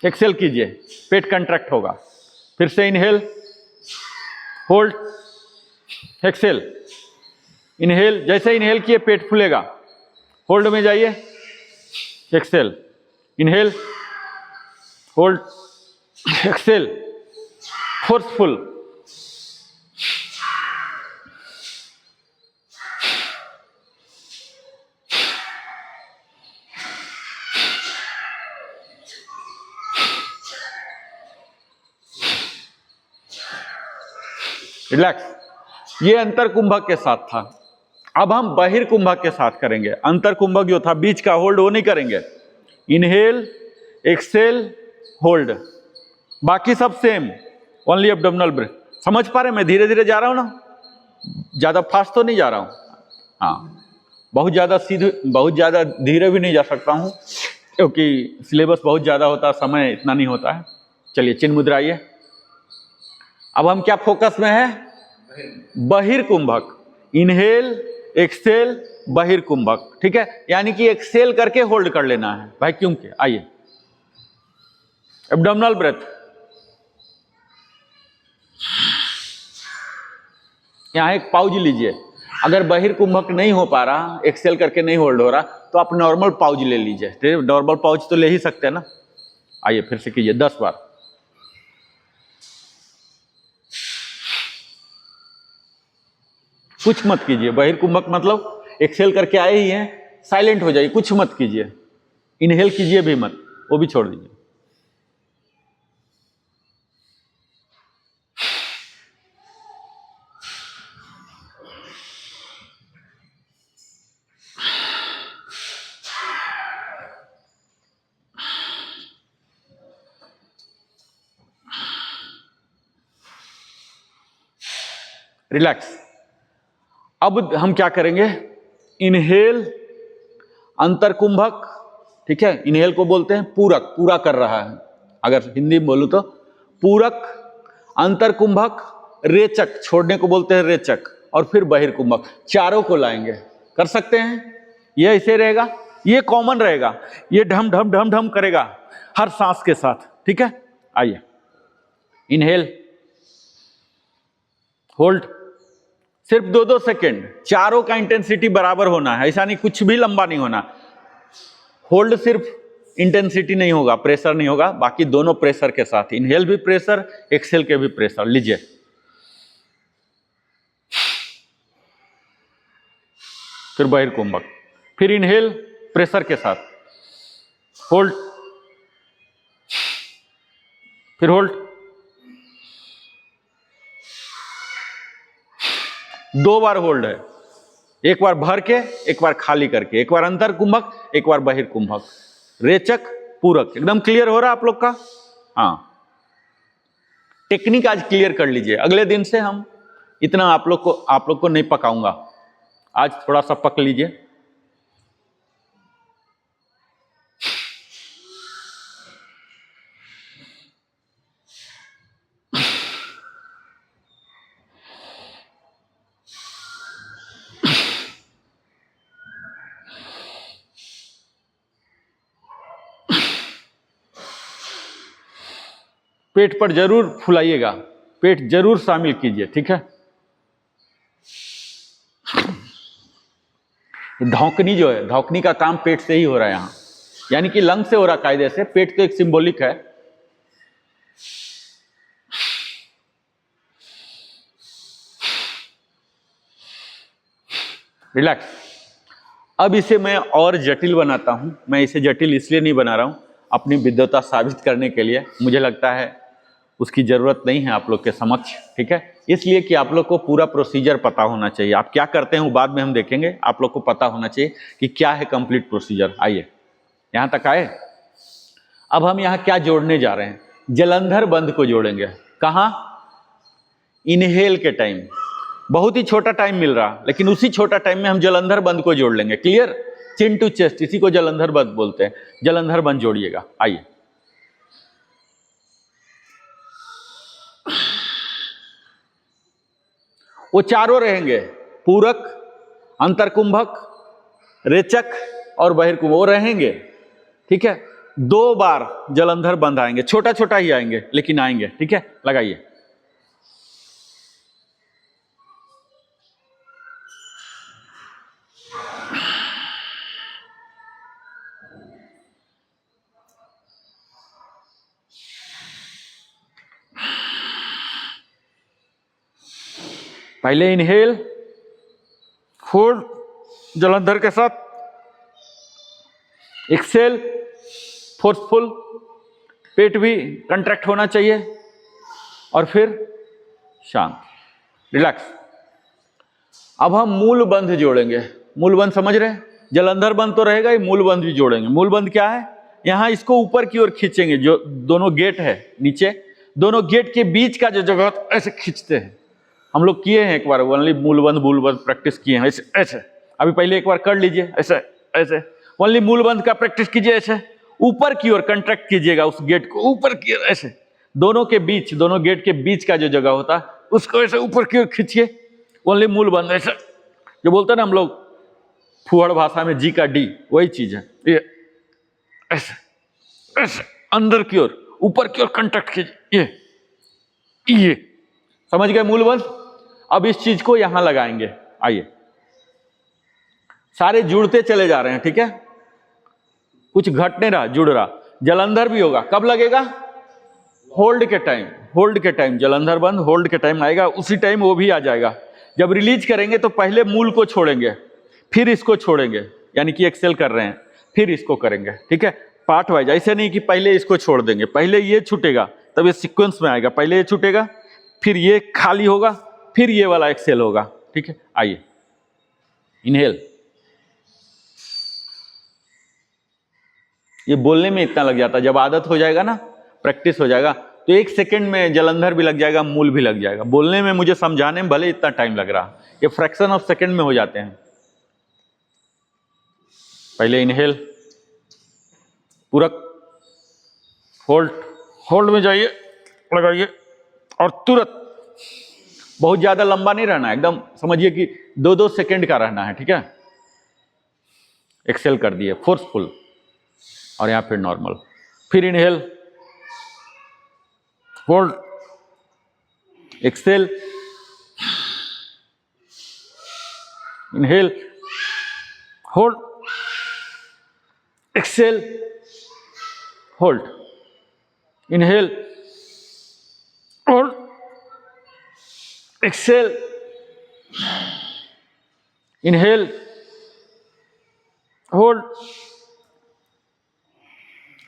एक्सेल कीजिए, पेट कंट्रैक्ट होगा। फिर से इनहेल, होल्ड, एक्सेल, इनहेल, जैसे इनहेल किए पेट फूलेगा, होल्ड में जाइए, exhale, inhale, hold, exhale, forceful, relax. ये अंतर कुंभक के साथ था। अब हम बाहिर कुंभक के साथ करेंगे। अंतर कुंभक जो था बीच का होल्ड, वो नहीं करेंगे। इनहेल, एक्सेल, होल्ड, बाकी सब सेम, ओनली एब्डोमिनल ब्रेथ। समझ पा रहे, मैं धीरे धीरे जा रहा हूं ना, ज्यादा फास्ट तो नहीं जा रहा हूं। हाँ, बहुत ज्यादा सीधे, बहुत ज्यादा धीरे भी नहीं जा सकता हूं क्योंकि सिलेबस बहुत ज्यादा होता है, समय इतना नहीं होता है। चलिए चिन्ह मुद्राइए। अब हम क्या फोकस में है? बहिर कुंभक, इनहेल, एक्सेल, बहिर कुंभक, ठीक है। यानी कि एक्सेल करके होल्ड कर लेना है वैक्यूम के। आइए, एब्डोमिनल ब्रेथ, यहां एक पाउज लीजिए। अगर बहिर कुंभक नहीं हो पा रहा, एक्सेल करके नहीं होल्ड हो रहा, तो आप नॉर्मल पाउज ले लीजिए। नॉर्मल पाउज तो ले ही सकते हैं ना। आइए फिर से कीजिए 10 बार। कुछ मत कीजिए, बहिर कुंभक मतलब एक्सेल करके आए ही हैं, साइलेंट हो जाइए, कुछ मत कीजिए। इनहेल कीजिए भी मत, वो भी छोड़ दीजिए। रिलैक्स। अब हम क्या करेंगे? इनहेल, अंतर कुंभक, ठीक है। इनहेल को बोलते हैं पूरक, पूरा कर रहा है, अगर हिंदी में बोलूं तो पूरक। अंतर कुंभक, रेचक, छोड़ने को बोलते हैं रेचक। और फिर बहिर कुंभक, चारों को लाएंगे। कर सकते हैं, ये ऐसे रहेगा, ये कॉमन रहेगा, ये ढम ढम ढम ढम करेगा हर सांस के साथ, ठीक है। आइए, इनहेल, होल्ड, सिर्फ 2-2 सेकेंड, चारों का इंटेंसिटी बराबर होना है, ऐसा नहीं कुछ भी लंबा नहीं होना। होल्ड सिर्फ इंटेंसिटी नहीं होगा, प्रेशर नहीं होगा, बाकी दोनों प्रेशर के साथ, इनहेल भी प्रेशर, एक्सेल के भी प्रेशर। लीजिए, फिर बहिर कुंभक, फिर इनहेल प्रेशर के साथ, होल्ड, फिर होल्ड, 2 बार होल्ड है, एक बार भर के, एक बार खाली करके, एक बार अंतर कुंभक, एक बार बहिर्कुंभक, रेचक, पूरक। एकदम क्लियर हो रहा है आप लोग का? हाँ, टेक्निक आज क्लियर कर लीजिए। अगले दिन से हम इतना आप लोग को नहीं पकाऊंगा, आज थोड़ा सा पक लीजिए। पेट पर जरूर फुलाइएगा, पेट जरूर शामिल कीजिए, ठीक है। धौंकनी जो है, धौंकनी का काम पेट से ही हो रहा है यहां, यानी कि लंग से हो रहा कायदे से। पेट तो एक सिंबॉलिक है। रिलैक्स। अब इसे मैं और जटिल बनाता हूं। मैं इसे जटिल इसलिए नहीं बना रहा हूं, अपनी विद्वता साबित करने के लिए। मुझे लगता है उसकी जरूरत नहीं है आप लोग के समक्ष, ठीक है। इसलिए कि आप लोग को पूरा प्रोसीजर पता होना चाहिए। आप क्या करते हैं वो बाद में हम देखेंगे, आप लोग को पता होना चाहिए कि क्या है कंप्लीट प्रोसीजर। आइए यहां तक आए। अब हम यहां क्या जोड़ने जा रहे हैं? जलंधर बंध को जोड़ेंगे। कहां? इनहेल के टाइम। बहुत ही छोटा टाइम मिल रहा, लेकिन उसी छोटा टाइम में हम जलंधर बंध को जोड़ लेंगे। क्लियर? चिन टू चेस्ट, इसी को जलंधर बंध बोलते हैं। जलंधर बंध जोड़िएगा। आइए, वो चारों रहेंगे, पूरक, अंतरकुंभक, रेचक और बहिर्कुंभ, वो रहेंगे, ठीक है। 2 बार जलंधर बंध आएंगे, छोटा छोटा ही आएंगे लेकिन आएंगे, ठीक है। लगाइए। पहले इनहेल, होल्ड जलंधर के साथ, एक्सेल फोर्सफुल, पेट भी कंट्रैक्ट होना चाहिए, और फिर शांत, रिलैक्स। अब हम मूल बंध जोड़ेंगे। मूल बंध समझ रहे हैं? जलंधर बंध तो रहेगा ही, मूल बंध भी जोड़ेंगे। मूल बंध क्या है? यहां इसको ऊपर की ओर खींचेंगे। जो दोनों गेट है नीचे, दोनों गेट के बीच का जो जगह ऐसे खींचते हैं। हम लोग किए हैं एक बार, ओनली मूल बंध प्रैक्टिस किए हैं ऐसे ऐसे। अभी पहले एक बार कर लीजिए ऐसे ऐसे। ओनली मूल बंध का प्रैक्टिस कीजिए ऐसे, ऊपर की ओर कंट्रैक्ट कीजिएगा उस गेट को, ऊपर की ओर ऐसे। दोनों के बीच, दोनों गेट के बीच का जो जगह होता है उसको ऐसे ऊपर की ओर खींचिए। ओनली मूल बंध ऐसे, जो बोलते हैं ना हम लोग फुहड़ भाषा में जी का डी, वही चीज है ये। ऐसे ऐसे अंदर की ओर, ऊपर की ओर कंट्रैक्ट कीजिए। ये समझ गए मूल बंध? अब इस चीज को यहां लगाएंगे। आइए, सारे जुड़ते चले जा रहे हैं, ठीक है। कुछ घट नहीं रहा, जुड़ रहा। जलंधर भी होगा, कब लगेगा? होल्ड के टाइम। होल्ड के टाइम जलंधर बंध, होल्ड के टाइम आएगा, उसी टाइम वो भी आ जाएगा। जब रिलीज करेंगे तो पहले मूल को छोड़ेंगे, फिर इसको छोड़ेंगे, यानी कि एक्सेल कर रहे हैं, फिर इसको करेंगे, ठीक है। पार्ट वाइज, ऐसे नहीं कि पहले इसको छोड़ देंगे। पहले ये छूटेगा तब ये सीक्वेंस में आएगा। पहले ये छूटेगा, फिर ये खाली होगा, फिर ये वाला एक्सेल होगा, ठीक है। आइए, इनहेल। ये बोलने में इतना लग जाता है, जब आदत हो जाएगा ना, प्रैक्टिस हो जाएगा, तो 1 सेकंड में जलंधर भी लग जाएगा, मूल भी लग जाएगा। बोलने में, मुझे समझाने में भले इतना टाइम लग रहा, ये फ्रैक्शन ऑफ सेकंड में हो जाते हैं। पहले इनहेल, पूरक, होल्ड, होल्ड में जाइए, लगाइए, और तुरंत। बहुत ज्यादा लंबा नहीं रहना है, एकदम समझिए कि 2-2 सेकंड का रहना है, ठीक है। एक्सेल कर दिए, फोर्सफुल, और यहां फिर नॉर्मल, फिर inhale, hold, exhale, inhale, hold, exhale, hold, inhale, hold, exhale, inhale, hold,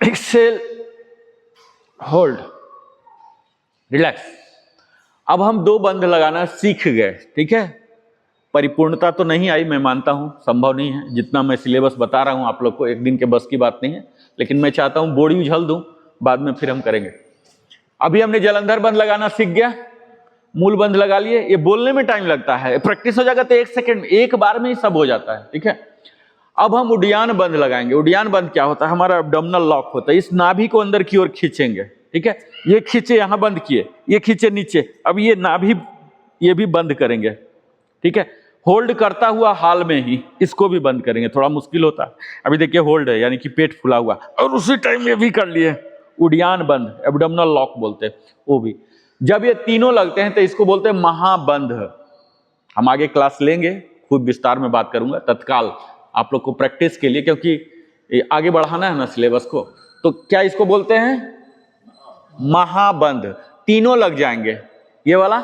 exhale, hold, relax. अब हम 2 बंध लगाना सीख गए, ठीक है। परिपूर्णता तो नहीं आई, मैं मानता हूँ संभव नहीं है। जितना मैं सिलेबस बता रहा हूँ आप लोग को, एक दिन के बस की बात नहीं है, लेकिन मैं चाहता हूँ बोर्ड उछल दूँ, बाद में फिर हम करेंगे। अभी हमने जलंधर बंध लगाना सीख गया, मूल बंध लगा लिए। ये बोलने में टाइम लगता है, प्रैक्टिस हो जाएगा तो 1 सेकंड, एक बार में ही सब हो जाता है, ठीक है। अब हम उड्डयन बंध लगाएंगे। उड्डयन बंध क्या होता है? हमारा एब्डोमिनल लॉक होता है, इस नाभि को अंदर की ओर खींचेंगे, ठीक है। ये खींचे, यहां बंद किए, ये खींचे नीचे, अब ये नाभि ये भी बंद करेंगे, ठीक है। होल्ड करता हुआ हाल में ही इसको भी बंद करेंगे, थोड़ा मुश्किल होता है। अभी देखिए होल्ड है, यानी कि पेट फुला हुआ, और उसी टाइम ये भी कर लिए, उड्डयन बंध, एब्डोमिनल लॉक बोलते हैं वो भी। जब ये तीनों लगते हैं तो इसको बोलते हैं महाबंध। हम आगे क्लास लेंगे, खूब विस्तार में बात करूंगा तत्काल आप लोग को प्रैक्टिस के लिए, क्योंकि आगे बढ़ाना है ना सिलेबस को। तो क्या इसको बोलते हैं? महाबंध। तीनों लग जाएंगे, ये वाला,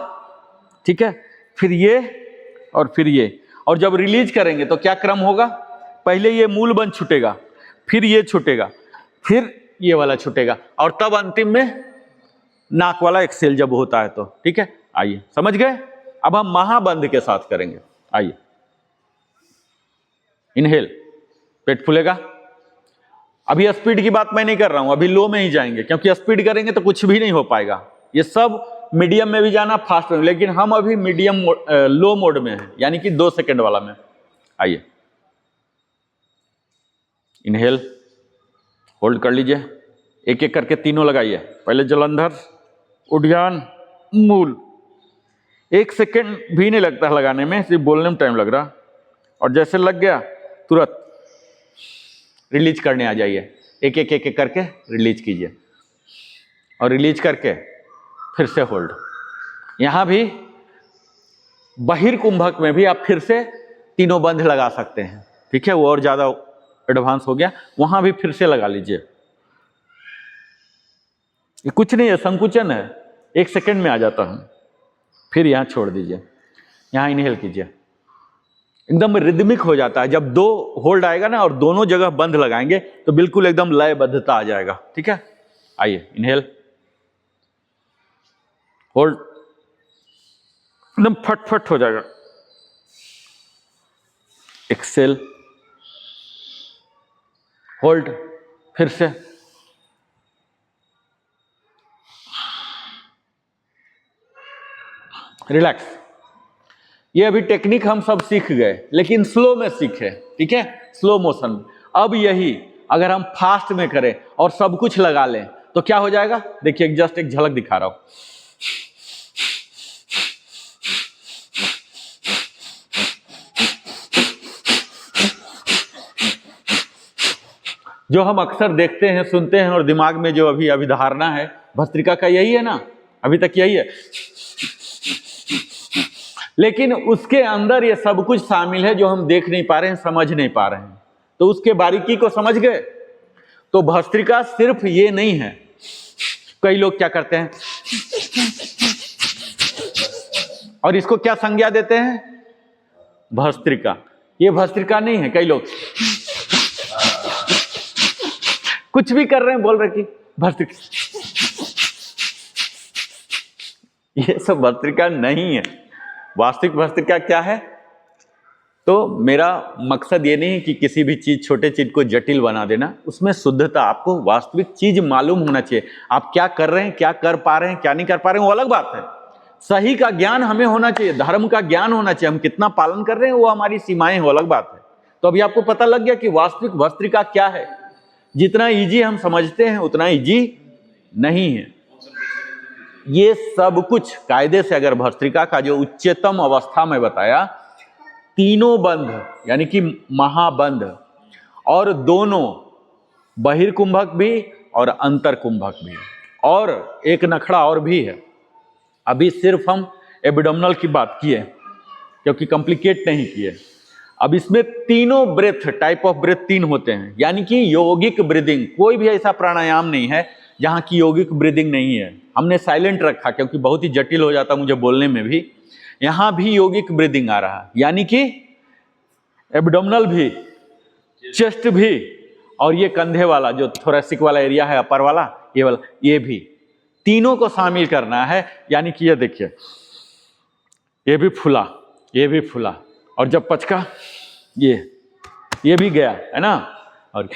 ठीक है, फिर ये और फिर ये। और जब रिलीज करेंगे तो क्या क्रम होगा? पहले ये मूल बंध छूटेगा, फिर ये छूटेगा, फिर ये वाला छूटेगा, और तब अंतिम में नाक वाला एक्सेल जब होता है तो, ठीक है। आइए, समझ गए? अब हम महाबंध के साथ करेंगे। आइए, इनहेल, पेट फूलेगा। अभी स्पीड की बात मैं नहीं कर रहा हूं, अभी लो में ही जाएंगे, क्योंकि स्पीड करेंगे तो कुछ भी नहीं हो पाएगा। ये सब मीडियम में भी जाना, फास्ट में, लेकिन हम अभी मीडियम लो मोड में है, यानी कि 2 सेकंड वाला में। आइए, इनहेल, होल्ड कर लीजिए, एक एक करके तीनों लगाइए। पहले जलंधर, उड्डयन, मूल। 1 सेकंड भी नहीं लगता लगाने में, सिर्फ बोलने में टाइम लग रहा, और जैसे लग गया तुरंत रिलीज करने आ जाइए। एक एक करके रिलीज कीजिए, और रिलीज करके फिर से होल्ड। यहां भी बहिर्कुंभक में भी आप फिर से तीनों बंध लगा सकते हैं, ठीक है, वो और ज्यादा एडवांस हो गया, वहां भी फिर से लगा लीजिए। ये कुछ नहीं है, संकुचन है, 1 सेकंड में आ जाता है। फिर यहां छोड़ दीजिए, यहां इनहेल कीजिए, एकदम रिदमिक हो जाता है। जब 2 होल्ड आएगा ना और दोनों जगह बंध लगाएंगे तो बिल्कुल एकदम लयबद्धता आ जाएगा, ठीक है। आइए, इनहेल, होल्ड, एकदम फट हो जाएगा। एक्सेल, होल्ड, फिर से, रिलैक्स। ये अभी टेक्निक हम सब सीख गए, लेकिन स्लो में सीखे, ठीक है, स्लो मोशन में। अब यही अगर हम फास्ट में करें और सब कुछ लगा लें तो क्या हो जाएगा? देखिए, जस्ट एक झलक दिखा रहा हूं। जो हम अक्सर देखते हैं, सुनते हैं, और दिमाग में जो अभी अभिधारणा है भस्त्रिका का, यही है ना, अभी तक यही है। लेकिन उसके अंदर ये सब कुछ शामिल है जो हम देख नहीं पा रहे हैं, समझ नहीं पा रहे हैं। तो उसके बारीकी को समझ गए तो भस्त्रिका सिर्फ ये नहीं है। कई लोग क्या करते हैं और इसको क्या संज्ञा देते हैं? भस्त्रिका। ये भस्त्रिका नहीं है। कई लोग कुछ भी कर रहे हैं, बोल रहे कि भस्त्रिका, ये सब भस्त्रिका नहीं है। वास्तविक भस्त्रिका क्या है? तो मेरा मकसद ये नहीं है कि किसी भी चीज, छोटे चीज को जटिल बना देना, उसमें शुद्धता, आपको वास्तविक चीज मालूम होना चाहिए। आप क्या कर रहे हैं, क्या कर पा रहे हैं, क्या नहीं कर पा रहे हैं, वो अलग बात है। सही का ज्ञान हमें होना चाहिए, धर्म का ज्ञान होना चाहिए। हम कितना पालन कर रहे हैं वो हमारी सीमाएं, वो अलग बात है। तो अभी आपको पता लग गया कि वास्तविक भस्त्रिका क्या है। जितना इजी हम समझते हैं उतना इजी नहीं है। ये सब कुछ कायदे से, अगर भस्त्रिका का जो उच्चतम अवस्था में बताया, तीनों बंध यानी कि महाबंध, और दोनों बहिर्कुंभक भी और अंतरकुंभक भी, और एक नखड़ा और भी है। अभी सिर्फ हम एब्डोमिनल की बात किए क्योंकि कॉम्प्लिकेट नहीं किए। अब इसमें तीनों ब्रेथ, टाइप ऑफ ब्रेथ 3 होते हैं, यानी कि यौगिक ब्रीदिंग। कोई भी ऐसा प्राणायाम नहीं है जहां की यौगिक ब्रीदिंग नहीं है। हमने साइलेंट रखा क्योंकि बहुत ही जटिल हो जाता मुझे बोलने में भी। यहां भी यौगिक ब्रीदिंग आ रहा है, यानी कि एब्डोमिनल भी, चेस्ट भी, और ये कंधे वाला जो थोरेसिक वाला एरिया है, अपर वाला, ये वाला, ये भी, तीनों को शामिल करना है। यानी कि ये देखिए, ये भी फुला, ये भी फुला, और जब पचका ये भी गया है ना, और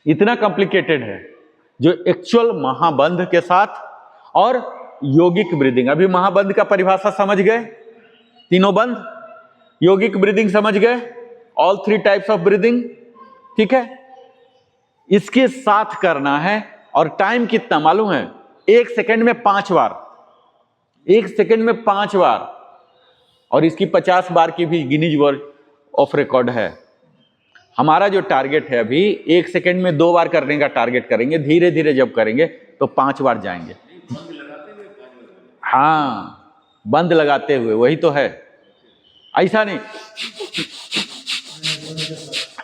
इतना कॉम्प्लिकेटेड है जो एक्चुअल महाबंध के साथ और योगिक ब्रीदिंग। अभी महाबंध का परिभाषा समझ गए, तीनों बंध, योगिक ब्रीदिंग समझ गए, ऑल 3 टाइप्स ऑफ ब्रीदिंग, ठीक है। इसके साथ करना है, और टाइम कितना मालूम है? 1 सेकंड में 5 बार, 1 सेकंड में 5 बार, और इसकी 50 बार की भी गिनीज वर्ल्ड ऑफ रिकॉर्ड है। हमारा जो टारगेट है अभी 1 सेकंड में 2 बार करने का टारगेट करेंगे, धीरे धीरे जब करेंगे तो 5 बार जाएंगे। हाँ, बंद लगाते हुए, वही तो है, ऐसा नहीं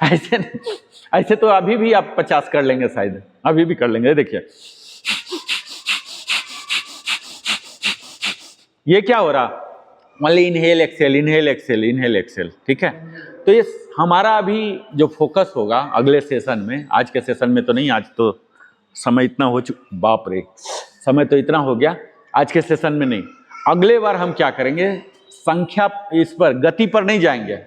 ऐसे नहीं, ऐसे तो अभी भी आप 50 कर लेंगे, शायद अभी भी कर लेंगे। देखिए ये क्या हो रहा, only inhale exhale, inhale exhale, inhale exhale, ठीक है। तो ये हमारा अभी जो फोकस होगा अगले सेशन में, आज के सेशन में तो नहीं, आज तो समय इतना हो चुका, बाप रे, समय तो इतना हो गया, आज के सेशन में नहीं। अगले बार हम क्या करेंगे, संख्या, इस पर, गति पर नहीं जाएंगे,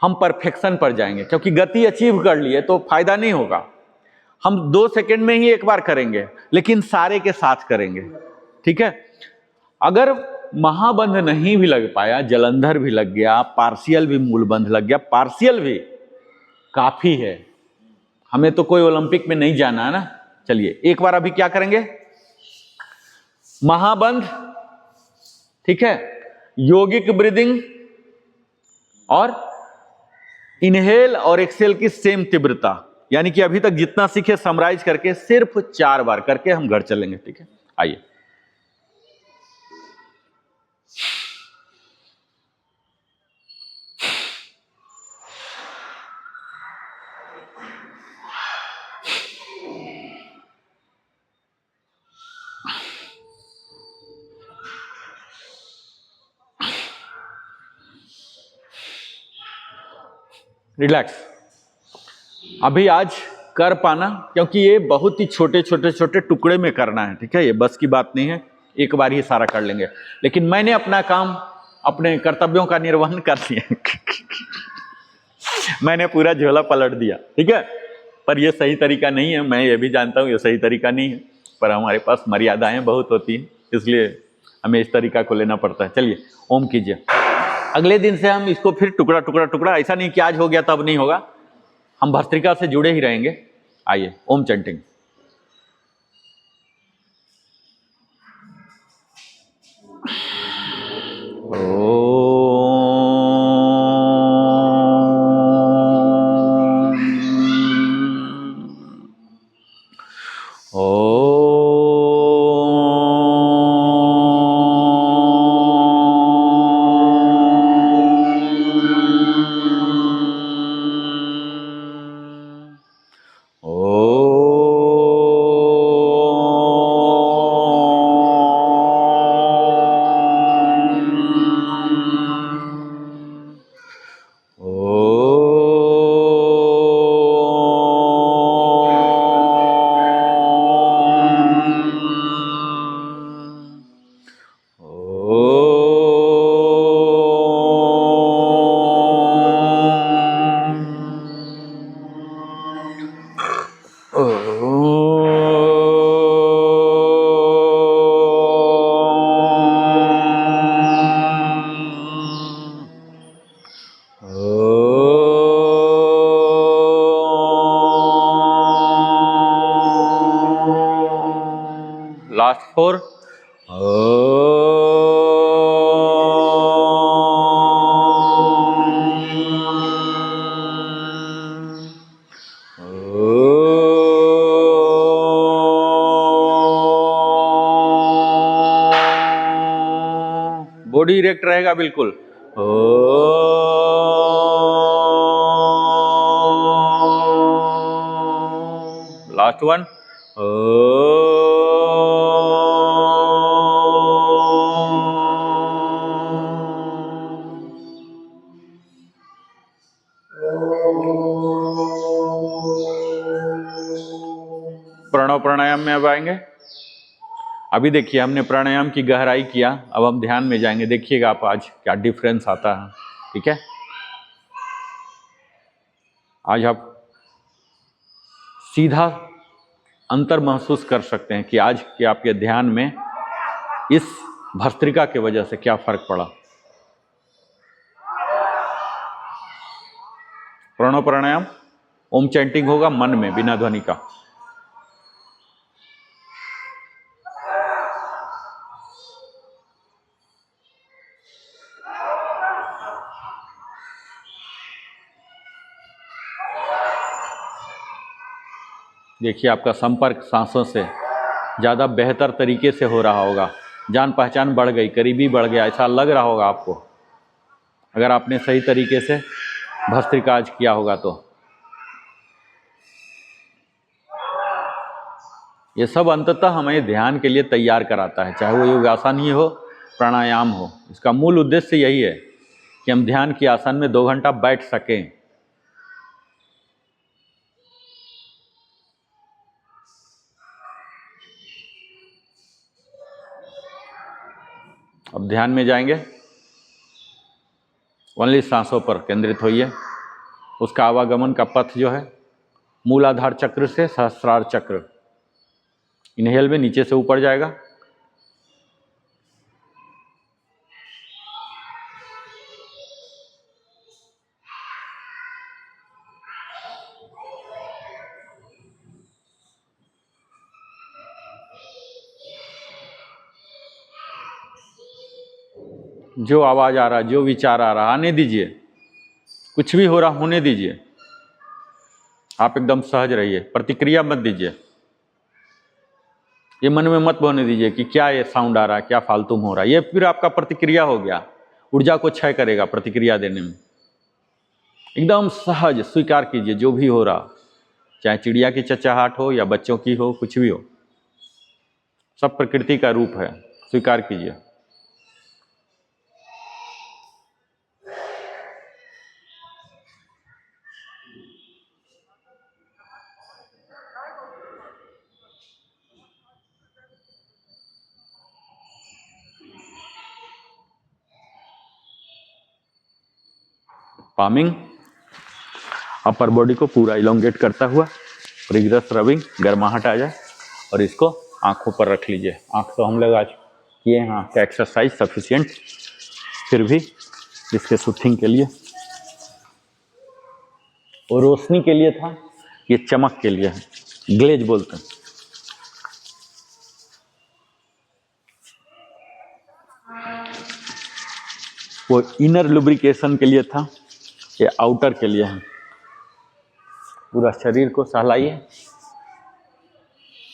हम परफेक्शन पर जाएंगे, क्योंकि गति अचीव कर लिए तो फायदा नहीं होगा। हम 2 सेकंड में ही एक बार करेंगे, लेकिन सारे के साथ करेंगे, ठीक है। अगर महाबंध नहीं भी लग पाया, जलंधर भी लग गया, पार्शियल भी मूलबंध लग गया, पार्शियल भी काफी है, हमें तो कोई ओलंपिक में नहीं जाना है ना। चलिए एक बार अभी क्या करेंगे, महाबंध, ठीक है, योगिक ब्रीदिंग और इनहेल और एक्सेल की सेम तीव्रता, यानी कि अभी तक जितना सीखे समराइज करके सिर्फ 4 बार करके हम घर चलेंगे, ठीक है। आइए, रिलैक्स। अभी आज कर पाना, क्योंकि ये बहुत ही छोटे छोटे छोटे टुकड़े में करना है, ठीक है, ये बस की बात नहीं है, एक बार ही सारा कर लेंगे। लेकिन मैंने अपना काम, अपने कर्तव्यों का निर्वहन कर लिया मैंने पूरा झोला पलट दिया, ठीक है। पर ये सही तरीका नहीं है, मैं ये भी जानता हूँ ये सही तरीका नहीं है, पर हमारे पास मर्यादाएं बहुत होती हैं, इसलिए हमें इस तरीका को लेना पड़ता है। चलिए ओम कीजिए। अगले दिन से हम इसको फिर टुकड़ा टुकड़ा टुकड़ा, ऐसा नहीं कि आज हो गया तब नहीं होगा, हम भस्त्रिका से जुड़े ही रहेंगे। आइए ओम चैंटिंग। लास्ट 4 बॉडी इरेक्ट रहेगा बिल्कुल। लास्ट 1 Oh प्रणव प्राणायाम में अब आएंगे। अभी देखिए हमने प्राणायाम की गहराई किया, अब हम ध्यान में जाएंगे। देखिएगा आप आज क्या डिफरेंस आता है। ठीक है, आज आप सीधा अंतर महसूस कर सकते हैं कि आज के आपके ध्यान में इस भस्त्रिका की वजह से क्या फर्क पड़ा। प्रणव प्राणायाम ओम चैंटिंग होगा मन में, बिना ध्वनि का। देखिए आपका संपर्क सांसों से ज़्यादा बेहतर तरीके से हो रहा होगा, जान पहचान बढ़ गई, करीबी बढ़ गया, ऐसा लग रहा होगा आपको, अगर आपने सही तरीके से भस्त्रिका आज किया होगा तो। ये सब अंततः हमें ध्यान के लिए तैयार कराता है, चाहे वो योगासन ही हो, प्राणायाम हो। इसका मूल उद्देश्य यही है कि हम ध्यान की आसन में 2 घंटा बैठ सकें। अब ध्यान में जाएंगे, ओनली सांसों पर केंद्रित होइए। उसका आवागमन का पथ जो है मूलाधार चक्र से सहस्रार चक्र, इनहेल में नीचे से ऊपर जाएगा, जो आवाज आ रहा, जो विचार आ रहा, आने दीजिए, कुछ भी हो रहा होने दीजिए। आप एकदम सहज रहिए, प्रतिक्रिया मत दीजिए। ये मन में मत होने दीजिए कि क्या ये साउंड आ रहा है, क्या फालतू हो रहा है। ये फिर आपका प्रतिक्रिया हो गया, ऊर्जा को क्षय करेगा प्रतिक्रिया देने में। एकदम सहज स्वीकार कीजिए जो भी हो रहा, चाहे चिड़िया की चहचहाट हो या बच्चों की हो, कुछ भी हो, सब प्रकृति का रूप है, स्वीकार कीजिए। पामिंग, अपर बॉडी को पूरा इलोंगेट करता हुआ, रिग्रस रबिंग, गर्माहट आ जाए, और इसको आंखों पर रख लीजिए। आंख तो हम लोग आज किए हैं, आंख का एक्सरसाइज सफिशिएंट, फिर भी इसके सूथिंग के लिए और रोशनी के लिए था, ये चमक के लिए है, ग्लेज बोलते हैं। वो इनर लुब्रिकेशन के लिए था, ये आउटर के लिए है। पूरा शरीर को सहलाइए।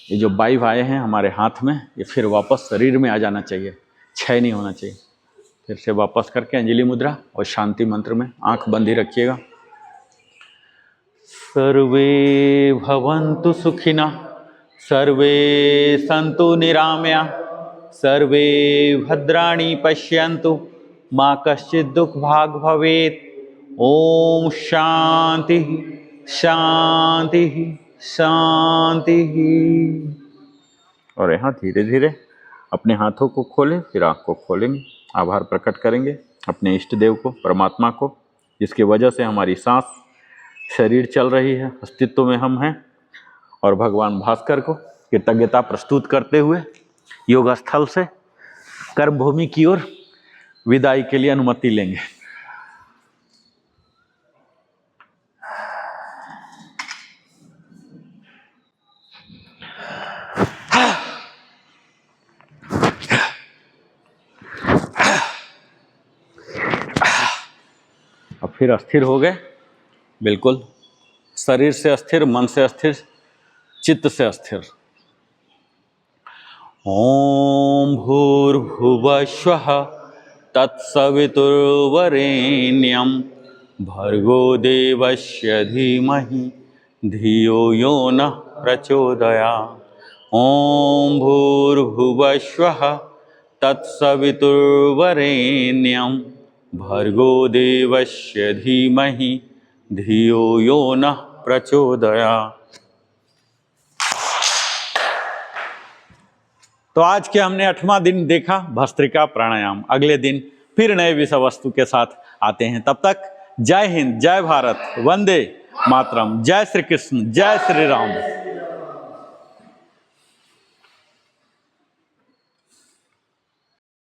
ये जो वाइव आए हैं हमारे हाथ में, ये फिर वापस शरीर में आ जाना चाहिए, क्षय नहीं होना चाहिए। फिर से वापस करके अंजलि मुद्रा और शांति मंत्र में आंख बंद ही रखिएगा। सर्वे भवन्तु सुखिनः, सर्वे सन्तु निरामया, सर्वे भद्राणि पश्यन्तु, मा कश्चित् दुःख भाग् भवेत्। ओम शांति शांति शांति। और यहाँ धीरे धीरे अपने हाथों को खोलें, फिर आँख को खोलेंगे, आभार प्रकट करेंगे अपने इष्ट देव को, परमात्मा को, जिसकी वजह से हमारी सांस, शरीर चल रही है, अस्तित्व में हम हैं। और भगवान भास्कर को कृतज्ञता प्रस्तुत करते हुए योग स्थल से कर्म भूमि की ओर विदाई के लिए अनुमति लेंगे। अब फिर अस्थिर हो गए, बिल्कुल शरीर से अस्थिर, मन से अस्थिर, चित्त से अस्थिर। ओम भूर्भुवः स्वः तत्सवितुर्वरेण्यं भर्गो देवस्य धीमहि धियो यो नः प्रचोदयात्। ओम भूर्भुवः स्वः तत्सवितुर्वरेण्यं भर्गो देवस्य धीमहि धियो यो नः प्रचोदयात्। तो आज के हमने 8वां दिन देखा भस्त्रिका प्राणायाम। अगले दिन फिर नए विषय वस्तु के साथ आते हैं। तब तक जय हिंद, जय भारत, वंदे मातरम, जय श्री कृष्ण, जय श्री राम।